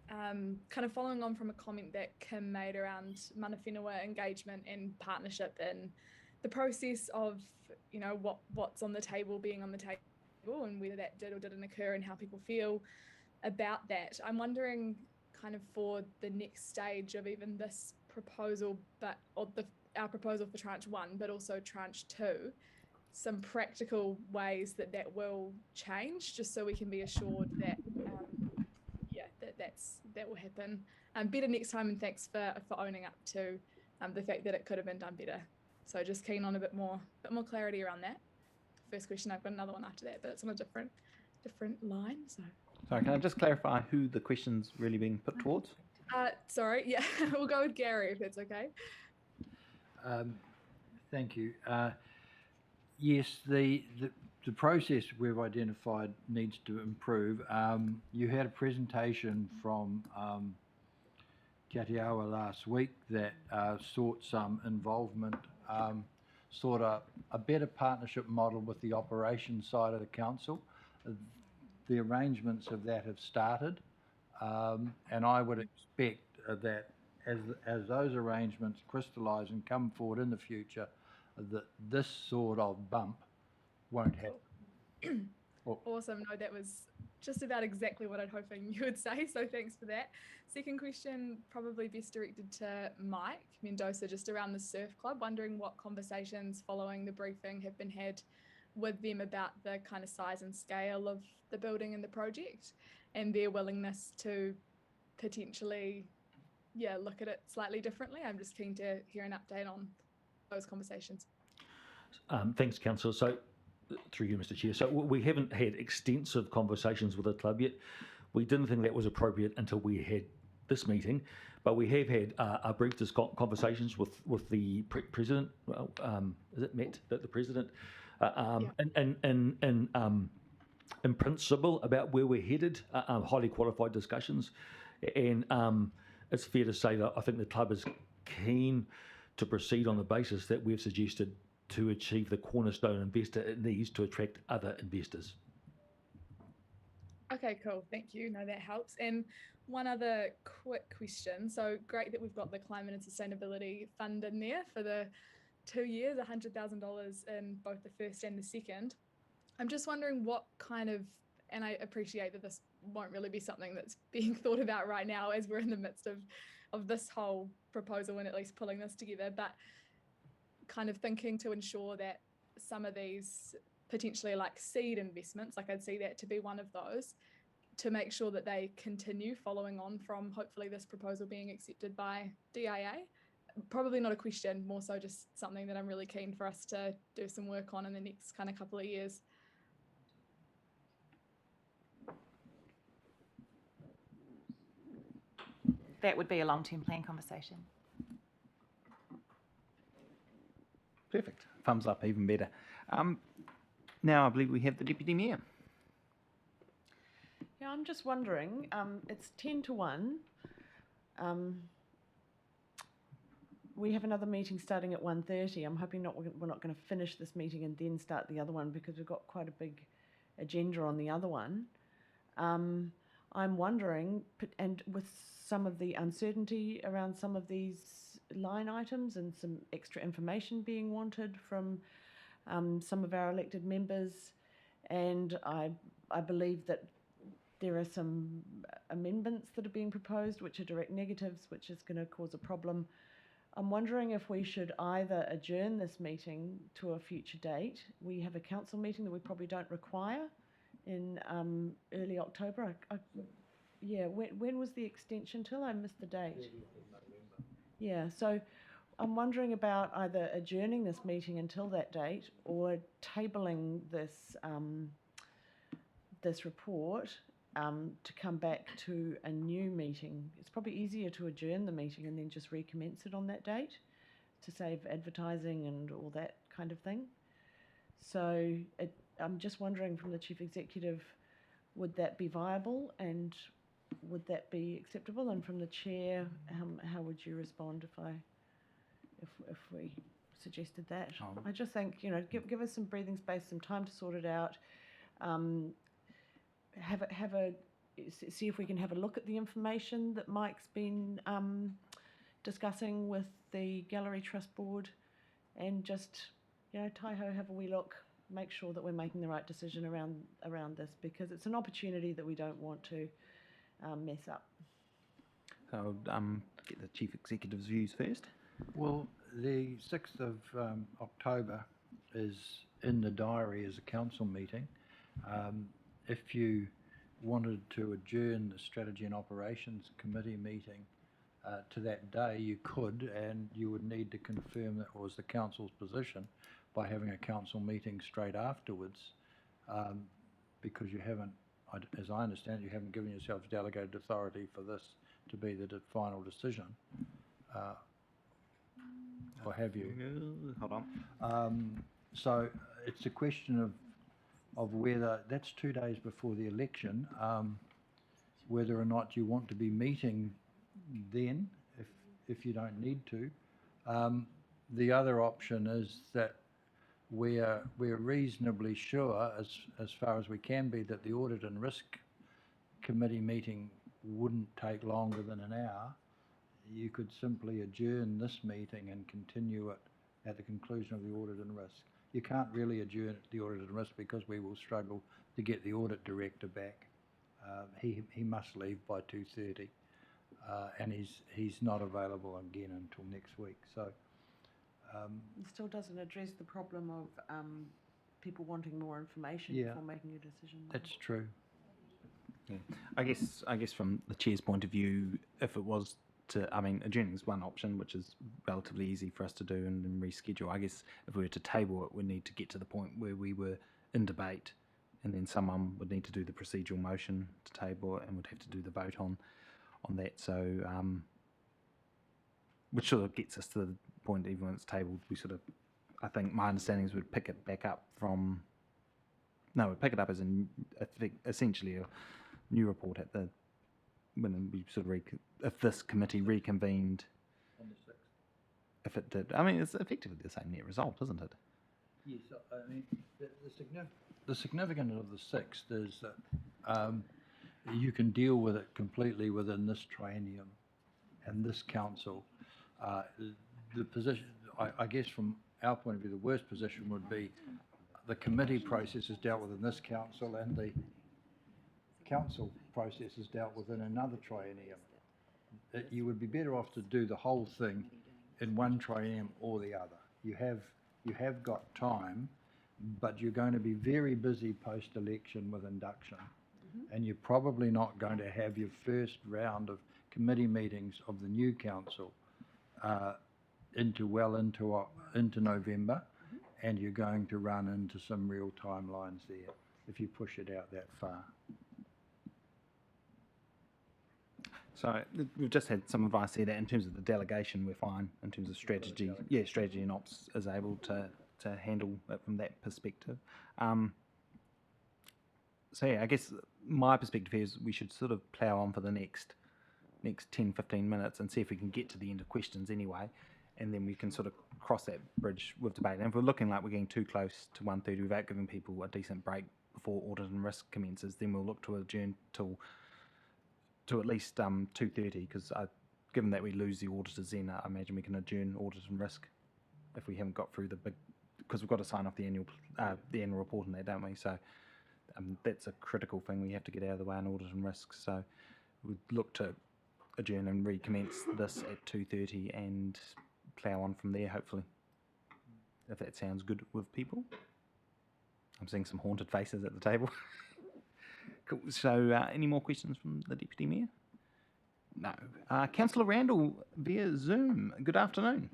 S15: kind of following on from a comment that Kim made around mana whenua engagement and partnership in the process of, you know, what's on the table being on the table and whether that did or didn't occur and how people feel about that. I'm wondering kind of for the next stage of even this proposal, our proposal for tranche 1, but also tranche 2, some practical ways that will change, just so we can be assured that that will happen better next time. And thanks for owning up to the fact that it could have been done better. So just keen on a bit more clarity around that. First question. I've got another one after that, but it's on a different line. So.
S1: Sorry, can I just clarify who the question's really being put towards?
S15: Sorry, yeah, we'll go with Gary if that's okay.
S10: Thank you. Yes, the process we've identified needs to improve. You had a presentation from Te Atiawa last week that sought some involvement, sought a better partnership model with the operations side of the council. The arrangements of that have started, and I would expect that as those arrangements crystallise and come forward in the future, that this sort of bump won't happen.
S15: Awesome. No, that was just about exactly what I'd hoping you would say, so thanks for that. Second question, probably best directed to Mike Mendoza, just around the surf club, wondering what conversations following the briefing have been had with them about the kind of size and scale of the building and the project and their willingness to potentially look at it slightly differently. I'm just keen to hear an update on those conversations.
S12: Thanks, Councillor. So, through you, Mr. Chair. So we haven't had extensive conversations with the club yet. We didn't think that was appropriate until we had this meeting, but we have had brief conversations with the president. Is it Matt, the president? In principle about where we're headed, highly qualified discussions, and it's fair to say that I think the club is keen to proceed on the basis that we've suggested to achieve the cornerstone investor it needs to attract other investors.
S15: Okay, cool. Thank you. No, that helps. And one other quick question. So great that we've got the climate and sustainability fund in there for the 2 years, $100,000 in both the first and the second. I'm just wondering what kind of, and I appreciate that this won't really be something that's being thought about right now as we're in the midst of this whole proposal and at least pulling this together, but kind of thinking to ensure that some of these potentially like seed investments, like I'd see that to be one of those, to make sure that they continue following on from hopefully this proposal being accepted by DIA. Probably not a question, more so just something that I'm really keen for us to do some work on in the next kind of couple of years.
S2: That would be a long-term plan conversation.
S1: Perfect. Thumbs up, even better. Now I believe we have the Deputy Mayor.
S5: Yeah, I'm just wondering, it's 10 to 1. We have another meeting starting at 1:30. I'm hoping we're not going to finish this meeting and then start the other one, because we've got quite a big agenda on the other one. I'm wondering, and with some of the uncertainty around some of these line items and some extra information being wanted from some of our elected members, and I believe that there are some amendments that are being proposed which are direct negatives, which is going to cause a problem. I'm wondering if we should either adjourn this meeting to a future date. We have a council meeting that we probably don't require in early October. Yeah, when was the extension till? I missed the date. Yeah, so I'm wondering about either adjourning this meeting until that date or tabling this this report to come back to a new meeting. It's probably easier to adjourn the meeting and then just recommence it on that date to save advertising and all that kind of thing. So I'm just wondering from the Chief Executive, would that be viable and would that be acceptable? And from the Chair, how would you respond if we suggested that? I just think, you know, give us some breathing space, some time to sort it out. See if we can have a look at the information that Mike's been discussing with the Gallery Trust Board, and just, you know, Taiho, have a wee look, make sure that we're making the right decision around this, because it's an opportunity that we don't want to mess up.
S1: So get the Chief Executive's views first.
S10: Well, the 6th of October is in the diary as a council meeting. If you wanted to adjourn the Strategy and Operations Committee meeting to that day, you could, and you would need to confirm that was the council's position by having a council meeting straight afterwards, because you haven't, as I understand, you haven't given yourselves delegated authority for this to be the final decision. Or have you?
S1: Hold on.
S10: So it's a question of whether, that's 2 days before the election, whether or not you want to be meeting then, if you don't need to. The other option is that we're reasonably sure, as far as we can be, that the Audit and Risk Committee meeting wouldn't take longer than an hour. You could simply adjourn this meeting and continue it at the conclusion of the Audit and Risk. You can't really adjourn the Audit and Risk because we will struggle to get the Audit Director back. He must leave by 2:30, and he's not available again until next week. So
S5: It still doesn't address the problem of people wanting more information before making a decision.
S10: That's true.
S1: Yeah. I guess from the Chair's point of view, if it was to, I mean, adjourning is one option, which is relatively easy for us to do and then reschedule. I guess if we were to table it, we'd need to get to the point where we were in debate, and then someone would need to do the procedural motion to table it and would have to do the vote on that. So, which sort of gets us to the point, even when it's tabled, we sort of, I think my understanding is we'd pick it back up from, no, we'd pick it up as essentially a new report at the, when we sort of, if this committee reconvened
S10: On the 6th.
S1: if it did. I mean, it's effectively the same net result, isn't it?
S10: Yes, I mean, the significance of the 6th is that you can deal with it completely within this triennium and this council. The position, I guess from our point of view, the worst position would be the committee process is dealt with in this council, and the council process is dealt with in another triennium. You would be better off to do the whole thing in one triennium or the other. You have got time, but you're going to be very busy post-election with induction, and you're probably not going to have your first round of committee meetings of the new council into November, and you're going to run into some real timelines there if you push it out that far.
S1: So we've just had some advice here that in terms of the delegation, we're fine. In terms of strategy, yeah, strategy and ops is able to handle it from that perspective. So yeah, I guess my perspective here is we should sort of plough on for the next 10, 15 minutes and see if we can get to the end of questions anyway, and then we can sort of cross that bridge with debate. And if we're looking like we're getting too close to 1:30 without giving people a decent break before audit and risk commences, then we'll look to adjourn to at least 2:30, because given that we lose the auditors then, I imagine we can adjourn audit and risk if we haven't got through the big, because we've got to sign off the annual report and that, don't we? So that's a critical thing we have to get out of the way in audit and risk. So we'd look to adjourn and recommence this at 2:30 and plough on from there, hopefully, if that sounds good with people. I'm seeing some haunted faces at the table. Cool. So any more questions from the Deputy Mayor? No. Councillor Randall via Zoom. Good afternoon.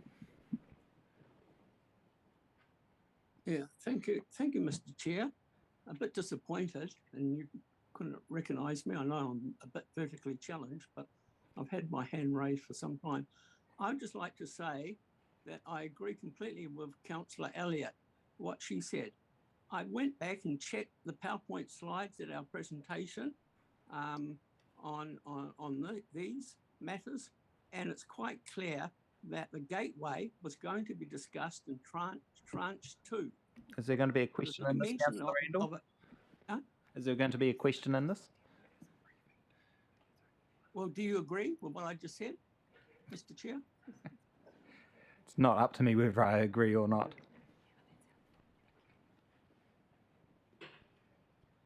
S16: Yeah, thank you, Mr. Chair. A bit disappointed, and you couldn't recognise me. I know I'm a bit vertically challenged, but I've had my hand raised for some time. I'd just like to say that I agree completely with Councillor Elliott, what she said. I went back and checked the PowerPoint slides at our presentation on these matters, and it's quite clear that the gateway was going to be discussed in tranche 2.
S1: Is there going to be a question in this, Councillor Randall? Is there going to be a question in this?
S16: Well, do you agree with what I just said, Mr. Chair?
S1: It's not up to me whether I agree or not.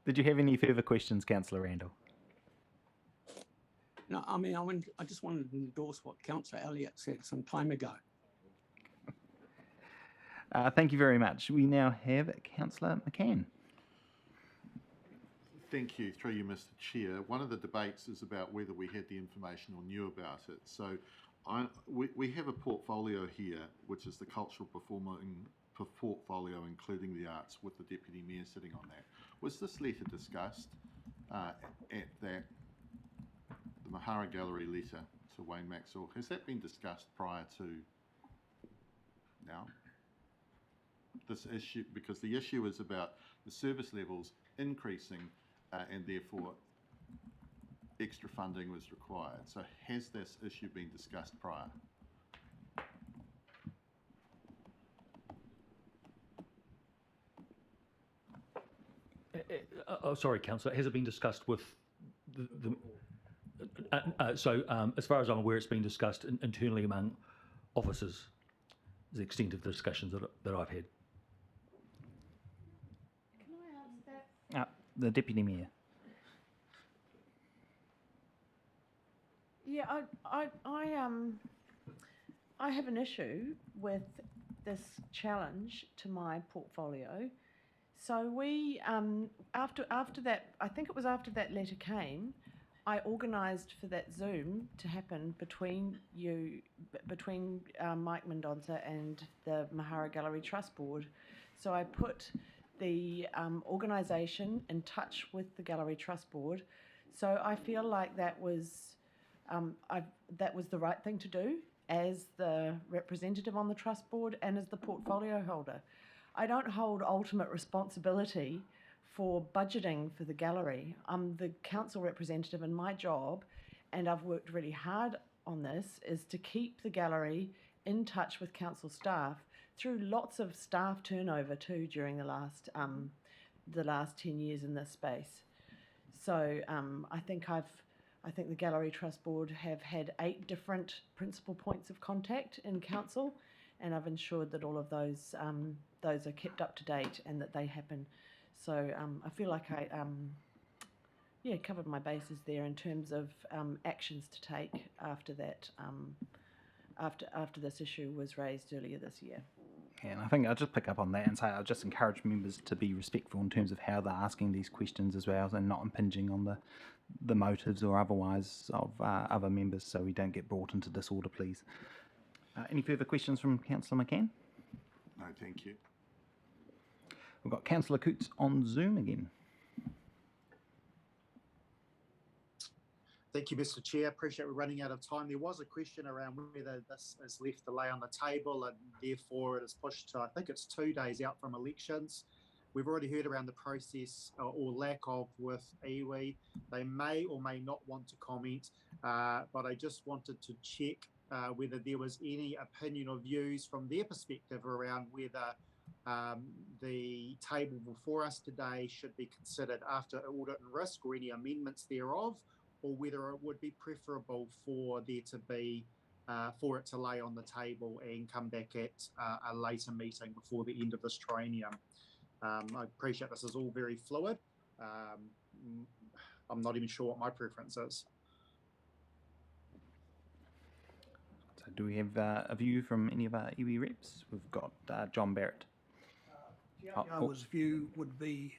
S1: Did you have any further questions, Councillor Randall?
S16: No, I mean, I just wanted to endorse what Councillor Elliott said some time ago.
S1: Thank you very much. We now have Councillor McCann.
S4: Thank you, through you, Mr. Chair. One of the debates is about whether we had the information or knew about it. So we have a portfolio here, which is the cultural portfolio, including the arts, with the Deputy Mayor sitting on that. Was this letter discussed at the Mahara Gallery letter to Wayne Maxwell? Has that been discussed prior to now? This issue, because the issue is about the service levels increasing and therefore extra funding was required. So has this issue been discussed prior?
S12: Sorry, Councillor, has it been discussed with as far as I'm aware, it's been discussed internally among officers, the extent of the discussions that I've had.
S2: Can I answer that?
S1: The Deputy Mayor.
S5: Yeah, I have an issue with this challenge to my portfolio. So we, after that, I think it was after that letter came, I organised for that Zoom to happen between Mike Mendonça and the Mahara Gallery Trust Board. So I put the organisation in touch with the Gallery Trust Board. So I feel like that was the right thing to do as the representative on the Trust Board and as the portfolio holder. I don't hold ultimate responsibility for budgeting for the gallery. I'm the council representative, and my job, and I've worked really hard on this, is to keep the gallery in touch with council staff through lots of staff turnover too during the last 10 years in this space. So I think the Gallery Trust Board have had 8 different principal points of contact in council, and I've ensured that all of those are kept up to date and that they happen. So I feel like covered my bases there in terms of actions to take after that, after this issue was raised earlier this year.
S1: Yeah, and I think I'll just pick up on that and say I'll just encourage members to be respectful in terms of how they're asking these questions as well, and not impinging on the motives or otherwise of other members, so we don't get brought into disorder, please. Any further questions from Councillor McCann?
S4: No, thank you.
S1: We've got Councillor Coots on Zoom again.
S11: Thank you, Mr. Chair. Appreciate we're running out of time. There was a question around whether this is left to lay on the table and therefore it is pushed to, I think it's 2 days out from elections. We've already heard around the process or lack of with iwi. They may or may not want to comment, but I just wanted to check whether there was any opinion or views from their perspective around whether the table before us today should be considered after audit and risk or any amendments thereof, or whether it would be preferable for there to be, for it to lay on the table and come back at a later meeting before the end of this triennium. I appreciate this is all very fluid. I'm not even sure what my preference is.
S1: So do we have a view from any of our iwi reps? We've got John Barrett.
S17: Our view would be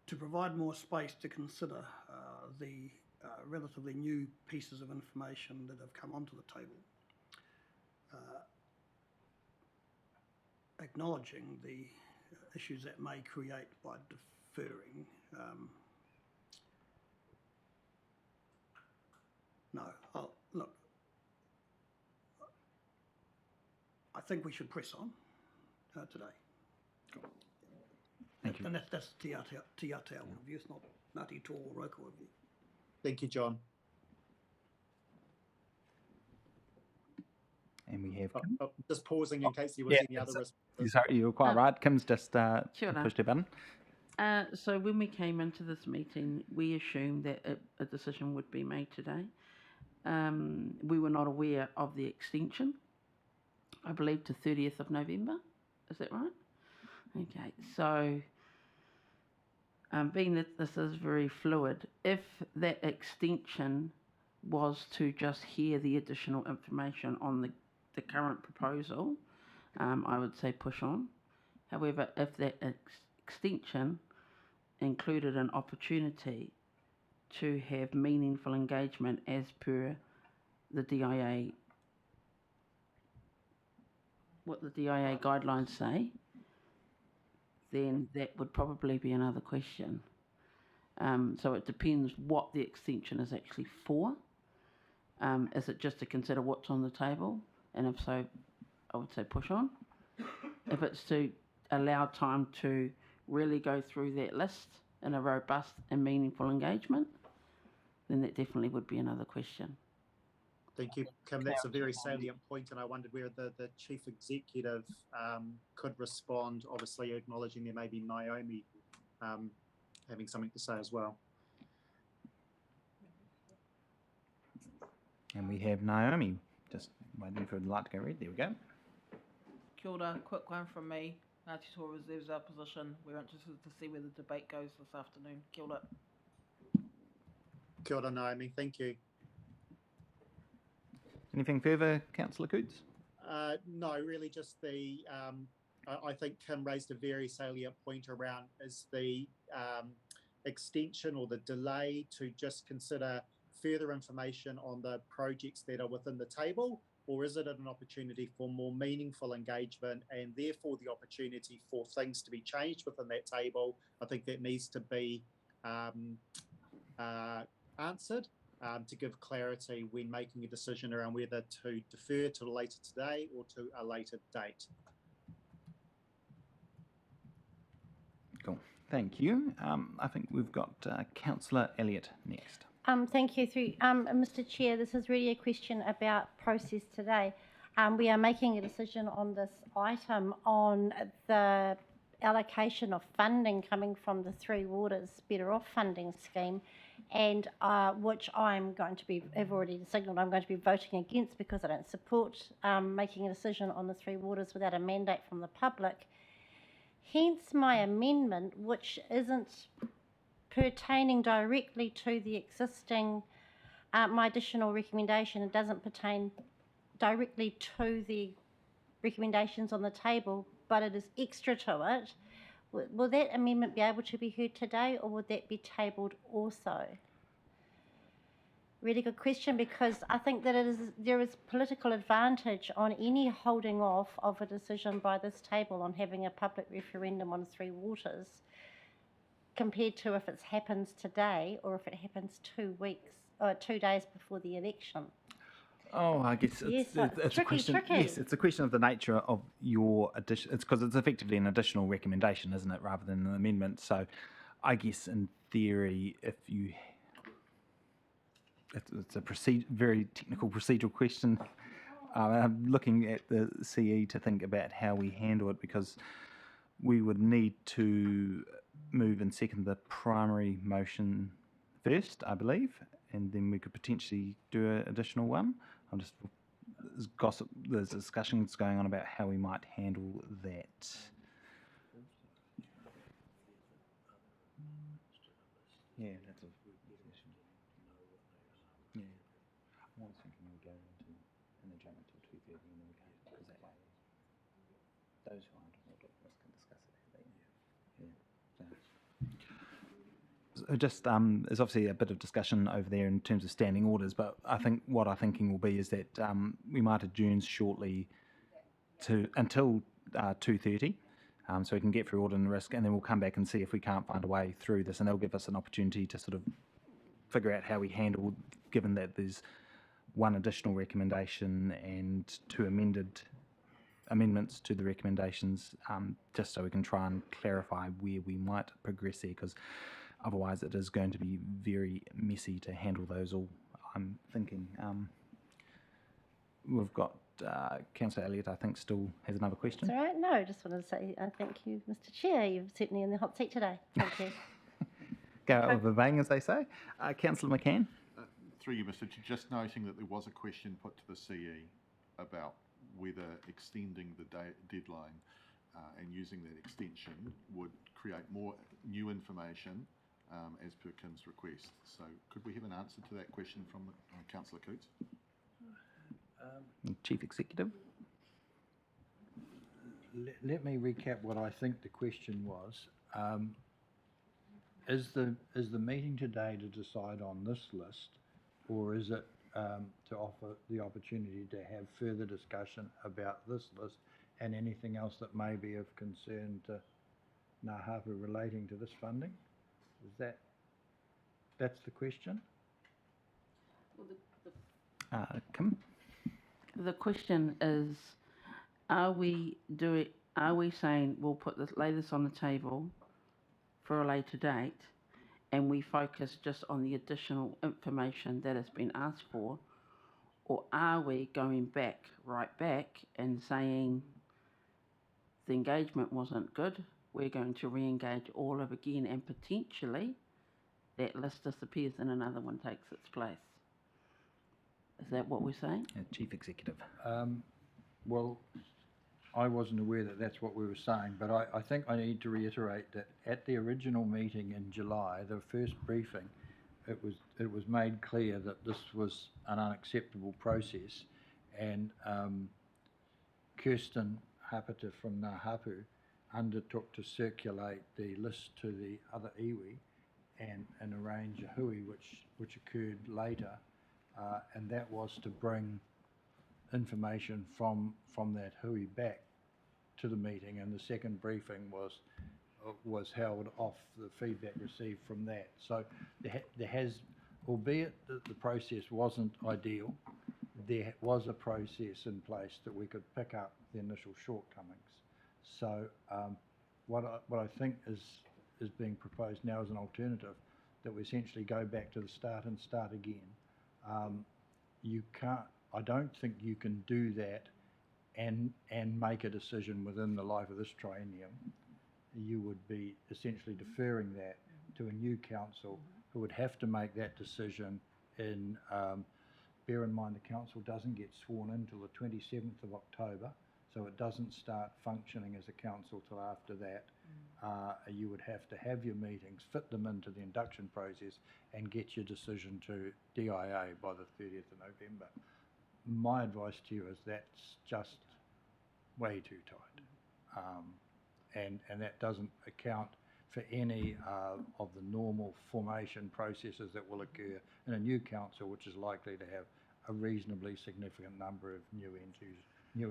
S17: to provide more space to consider the relatively new pieces of information that have come onto the table, acknowledging the issues that may create by deferring. Look, I think we should press on today.
S1: Thank you.
S17: And that's Te Aotearoa view, it's not Ngāti Tō or Rokoa view.
S11: Thank you, John.
S1: And we have
S11: just pausing in case there was any other responses.
S1: Sorry, you were quite right. Kim's just
S7: Kia ora.
S1: pushed her button.
S7: So when we came into this meeting, we assumed that a decision would be made today. We were not aware of the extension, I believe, to 30th of November. Is that right? Okay, so being that this is very fluid, if that extension was to just hear the additional information on the current proposal, I would say push on. However, if that extension included an opportunity to have meaningful engagement as per the DIA, what the DIA guidelines say, then that would probably be another question. So it depends what the extension is actually for. Is it just to consider what's on the table? And if so, I would say push on. If it's to allow time to really go through that list in a robust and meaningful engagement, then that definitely would be another question.
S11: Thank you, Kim. That's a very salient point, and I wondered where the Chief Executive could respond, obviously acknowledging there may be Naomi having something to say as well.
S1: And we have Naomi just waiting for the light to go red. There we go.
S18: Kia ora, quick one from me. Ngāti Tō reserves our position. We're interested to see where the debate goes this afternoon. Kia ora.
S11: Kia ora, Naomi. Thank you.
S1: Anything further, Councillor Coots?
S11: No, really just the, I think Kim raised a very salient point around is the extension or the delay to just consider further information on the projects that are within the table, or is it an opportunity for more meaningful engagement and therefore the opportunity for things to be changed within that table? I think that needs to be answered. To give clarity when making a decision around whether to defer to later today or to a later date.
S1: Cool. Thank you. I think we've got Councillor Elliott next.
S8: Thank you. Mr. Chair, this is really a question about process today. We are making a decision on this item on the allocation of funding coming from the Three Waters Better Off funding scheme, and which I'm going to be, I've already signalled I'm going to be voting against because I don't support making a decision on the Three Waters without a mandate from the public. Hence my amendment, which isn't pertaining directly to the existing, my additional recommendation. It doesn't pertain directly to the recommendations on the table, but it is extra to it. Will that amendment be able to be heard today, or would that be tabled also? Really good question, because I think that there is political advantage on any holding off of a decision by this table on having a public referendum on Three Waters, compared to if it happens today or if it happens 2 weeks or 2 days before the election.
S1: Oh, I guess it's
S8: tricky,
S1: a question.
S8: tricky.
S1: Yes, it's a question of the nature of your addition. It's because it's effectively an additional recommendation, isn't it, rather than an amendment. So, I guess in theory, if you, it's a very technical procedural question. I'm looking at the CE to think about how we handle it, because we would need to move and second the primary motion first, I believe, and then we could potentially do an additional one. There's gossip, there's discussions going on about how we might handle that. Yeah, that's a yeah. I was thinking we would go into an adjournment till 2:30 and then we can't, because that way those who aren't on the documents can discuss it. Yeah. Just there's obviously a bit of discussion over there in terms of standing orders, but I think what our thinking will be is that we might adjourn shortly until 2:30, so we can get through order and risk, and then we'll come back and see if we can't find a way through this, and they'll give us an opportunity to sort of figure out how we handle, given that there's one additional recommendation and 2 amendments to the recommendations, just so we can try and clarify where we might progress there, because otherwise it is going to be very messy to handle those all, I'm thinking. We've got Councillor Elliott, I think, still has another question.
S8: That's all right. No, just wanted to say thank you, Mr. Chair. You're certainly in the hot seat today. Thank you.
S1: Go out with a bang, as they say. Councillor McCann.
S4: Through you, Mr. Chair, just noting that there was a question put to the CE about whether extending the deadline and using that extension would create more new information as per Kim's request. So could we have an answer to that question from Councillor Coots?
S1: Chief Executive.
S10: Let me recap what I think the question was. Is the meeting today to decide on this list, or is it to offer the opportunity to have further discussion about this list and anything else that may be of concern to Ngā Hapu relating to this funding? That's the question?
S1: Kim?
S7: The question is, are we saying we'll lay this on the table for a later date, and we focus just on the additional information that has been asked for, or are we going right back and saying the engagement wasn't good, we're going to re-engage all of again, and potentially that list disappears and another one takes its place? Is that what we're saying?
S1: Chief Executive.
S10: Well, I wasn't aware that that's what we were saying, but I think I need to reiterate that at the original meeting in July, the first briefing, it was made clear that this was an unacceptable process, and Kirsten Hapeta from Ngā Hapu undertook to circulate the list to the other iwi and arrange a hui, which occurred later, and that was to bring information from that hui back to the meeting, and the second briefing was held off the feedback received from that. So there has, albeit that the process wasn't ideal, there was a process in place that we could pick up the initial shortcomings. So what I think is being proposed now as an alternative, that we essentially go back to the start and start again. You can't, I don't think you can do that and make a decision within the life of this triennium. You would be essentially deferring that to a new council who would have to make that decision in, bear in mind the council doesn't get sworn in till the 27th of October, so it doesn't start functioning as a council till after that. you would have to have your meetings, fit them into the induction process, and get your decision to DIA by the 30th of November. My advice to you is that's just way too tight. And that doesn't account for any of the normal formation processes that will occur in a new council, which is likely to have a reasonably significant number of new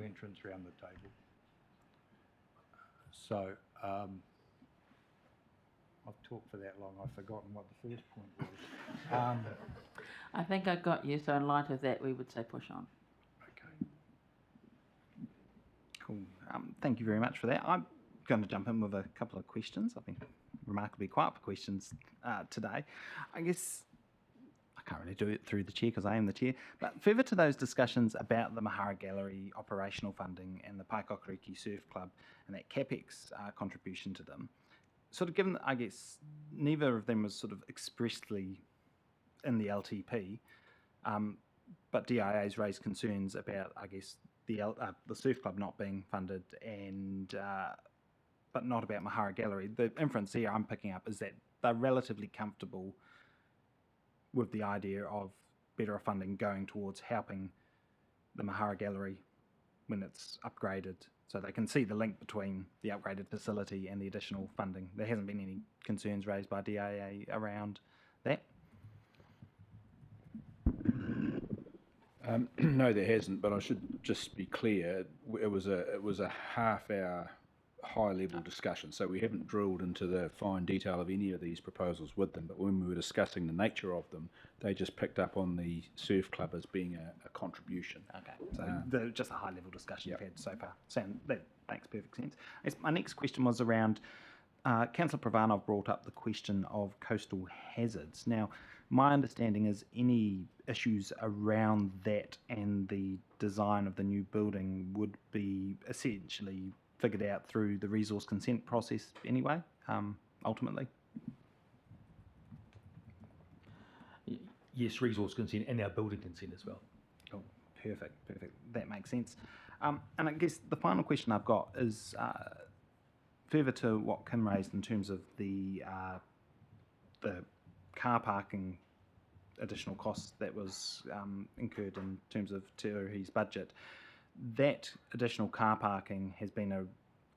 S10: entrants around the table. So I've talked for that long, I've forgotten what the first point was.
S7: I think I got you, so in light of that, we would say push on.
S10: Okay.
S1: Cool. Thank you very much for that. I'm going to jump in with a couple of questions. I've been remarkably quiet for questions today. I guess I can't really do it through the chair because I am the chair, but further to those discussions about the Mahara Gallery operational funding and the Paikokariki Surf Club and that CapEx contribution to them, sort of given that I guess neither of them was sort of expressly in the LTP, but DIA's raised concerns about, I guess, the surf club not being funded and but not about Mahara Gallery. The inference here I'm picking up is that they're relatively comfortable with the idea of better funding going towards helping the Mahara Gallery when it's upgraded, so they can see the link between the upgraded facility and the additional funding. There hasn't been any concerns raised by DIA around that.
S9: No, there hasn't, but I should just be clear, it was a half-hour high-level discussion, so we haven't drilled into the fine detail of any of these proposals with them, but when we were discussing the nature of them, they just picked up on the surf club as being a contribution.
S1: Okay, so just a high-level discussion you've had so far. That makes perfect sense. I guess my next question was around, Councillor Pravanov brought up the question of coastal hazards. Now, my understanding is any issues around that and the design of the new building would be essentially figured out through the resource consent process anyway, ultimately.
S12: Yes, resource consent and our building consent as well.
S1: Oh, perfect. That makes sense. And I guess the final question I've got is further to what Kim raised in terms of the car parking additional costs that was incurred in terms of Te Urihi's budget. That additional car parking has been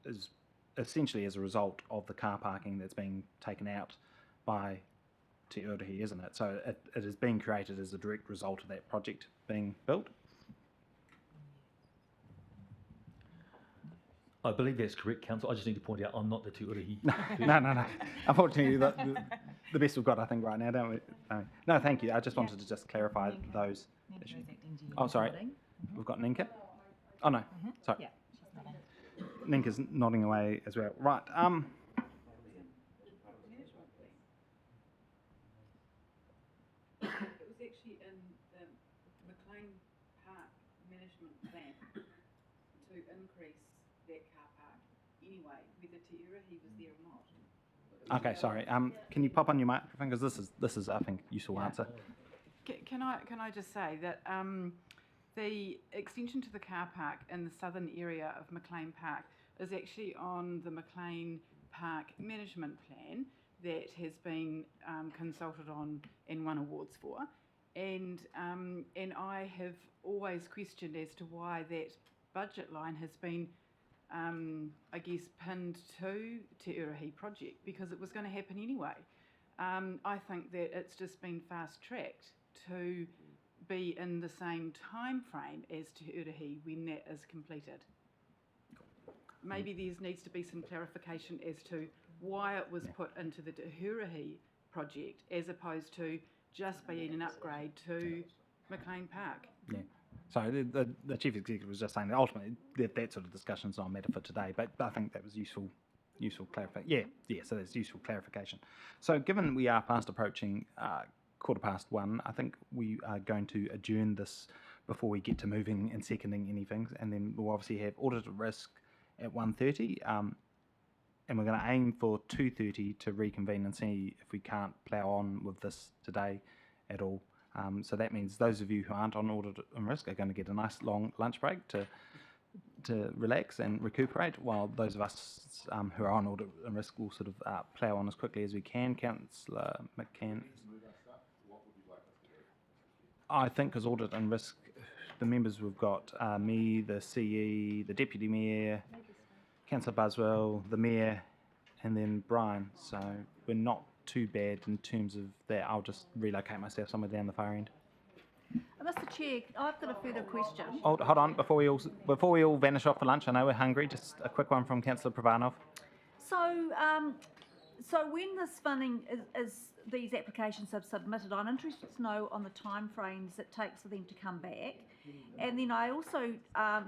S1: is essentially as a result of the car parking that's being taken out by Te Urihi, isn't it? So it is being created as a direct result of that project being built.
S12: I believe that's correct, Council. I just need to point out I'm not the Te Urihi.
S1: No. Unfortunately, the best we've got, I think, right now, don't we? No, thank you. I just wanted to just clarify those issues. Oh, sorry. We've got Ninka. Oh, no. Sorry.
S2: Yeah, she's nodding.
S1: Ninka's nodding away as well. Right.
S3: It was actually in the McLean Park management plan to increase that car park anyway, whether Te Urihi was there or not.
S1: Okay, sorry. Can you pop on your microphone, because this is I think useful answer.
S3: Can I just say that the extension to the car park in the southern area of McLean Park is actually on the McLean Park management plan that has been consulted on and won awards for, and I have always questioned as to why that budget line has been I guess pinned to Te Urihi project, because it was going to happen anyway. I think that it's just been fast-tracked to be in the same time frame as Te Urihi when that is completed. Maybe there needs to be some clarification as to why it was put into the Te Urihi project as opposed to just being an upgrade to McLean Park.
S1: Yeah. So the chief executive was just saying that ultimately that sort of discussion's not a matter for today, but I think that was useful clarification. Yeah. So that's useful clarification. So given we are fast approaching 1:15, I think we are going to adjourn this before we get to moving and seconding anything, and then we'll obviously have audit of risk at 1:30, and we're going to aim for 2:30 to reconvene and see if we can't plough on with this today at all. So that means those of you who aren't on audit and risk are going to get a nice long lunch break to to relax and recuperate, while those of us who are on audit and risk will sort of plough on as quickly as we can. Councillor McCann. I think as audit and risk, the members we've got me, the CE, the Deputy Mayor, Councillor Buswell, the Mayor, and then Brian. So we're not too bad in terms of that. I'll just relocate myself somewhere down the far end.
S13: Mr. Chair, I've got a further question.
S1: Hold on, before we all vanish off for lunch, I know we're hungry, just a quick one from Councillor Pravanov.
S13: So when this funding is these applications are submitted, I'm interested to know on the timeframes it takes for them to come back. And then I also,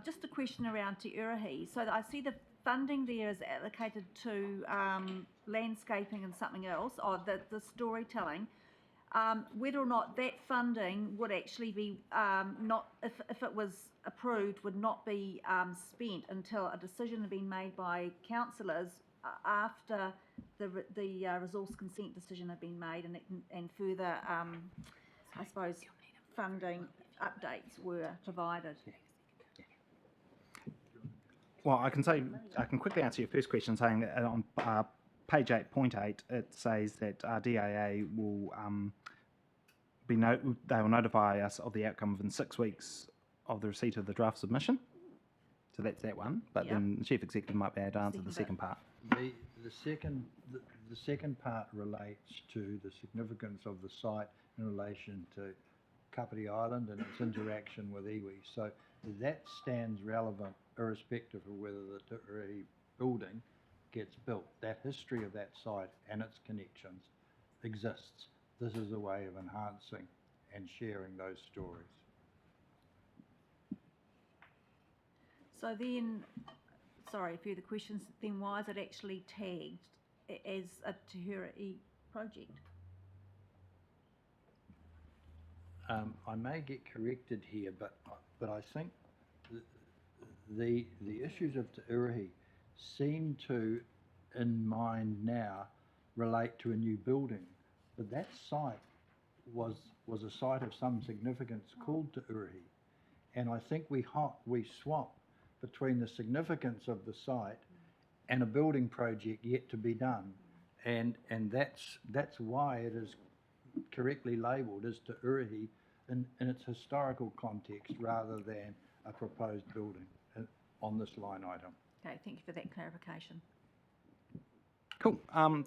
S13: just a question around Te Urahi. So I see the funding there is allocated to landscaping and something else, or the storytelling. Whether or not that funding would actually be not, if it was approved, would not be spent until a decision had been made by councillors after the resource consent decision had been made, and further, I suppose, funding updates were provided.
S1: Well, I can quickly answer your first question, saying that on page 8.8 it says that DAA will they will notify us of the outcome within 6 weeks of the receipt of the draft submission. So that's that one. But then the Chief Executive might be able to answer the second part.
S10: The second part relates to the significance of the site in relation to Kapiti Island and its interaction with iwi. So that stands relevant irrespective of whether the Te Urahi building gets built. That history of that site and its connections exists. This is a way of enhancing and sharing those stories.
S13: So then, sorry, a few of the questions, then why is it actually tagged as a Te Urahi project?
S10: I may get corrected here, but I think the issues of Te Urahi seem to, in mind now, relate to a new building. But that site was a site of some significance called Te Urahi, and I think we swap between the significance of the site and a building project yet to be done, and that's why it is correctly labelled as Te Urahi in its historical context rather than a proposed building on this line item.
S13: Okay, thank you for that clarification.
S1: Cool.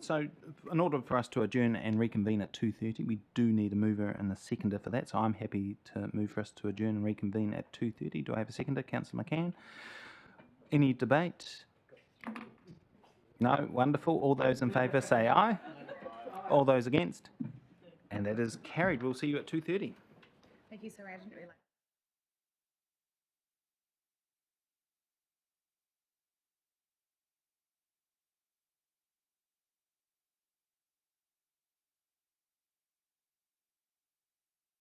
S1: So in order for us to adjourn and reconvene at 2:30, we do need a mover and a seconder for that. So I'm happy to move for us to adjourn and reconvene at 2:30. Do I have a seconder? Councillor McCann. Any debate? No? Wonderful. All those in favour say aye. All those against? And that is carried. We'll see you at 2:30.
S2: Thank you, sorry, I didn't realise.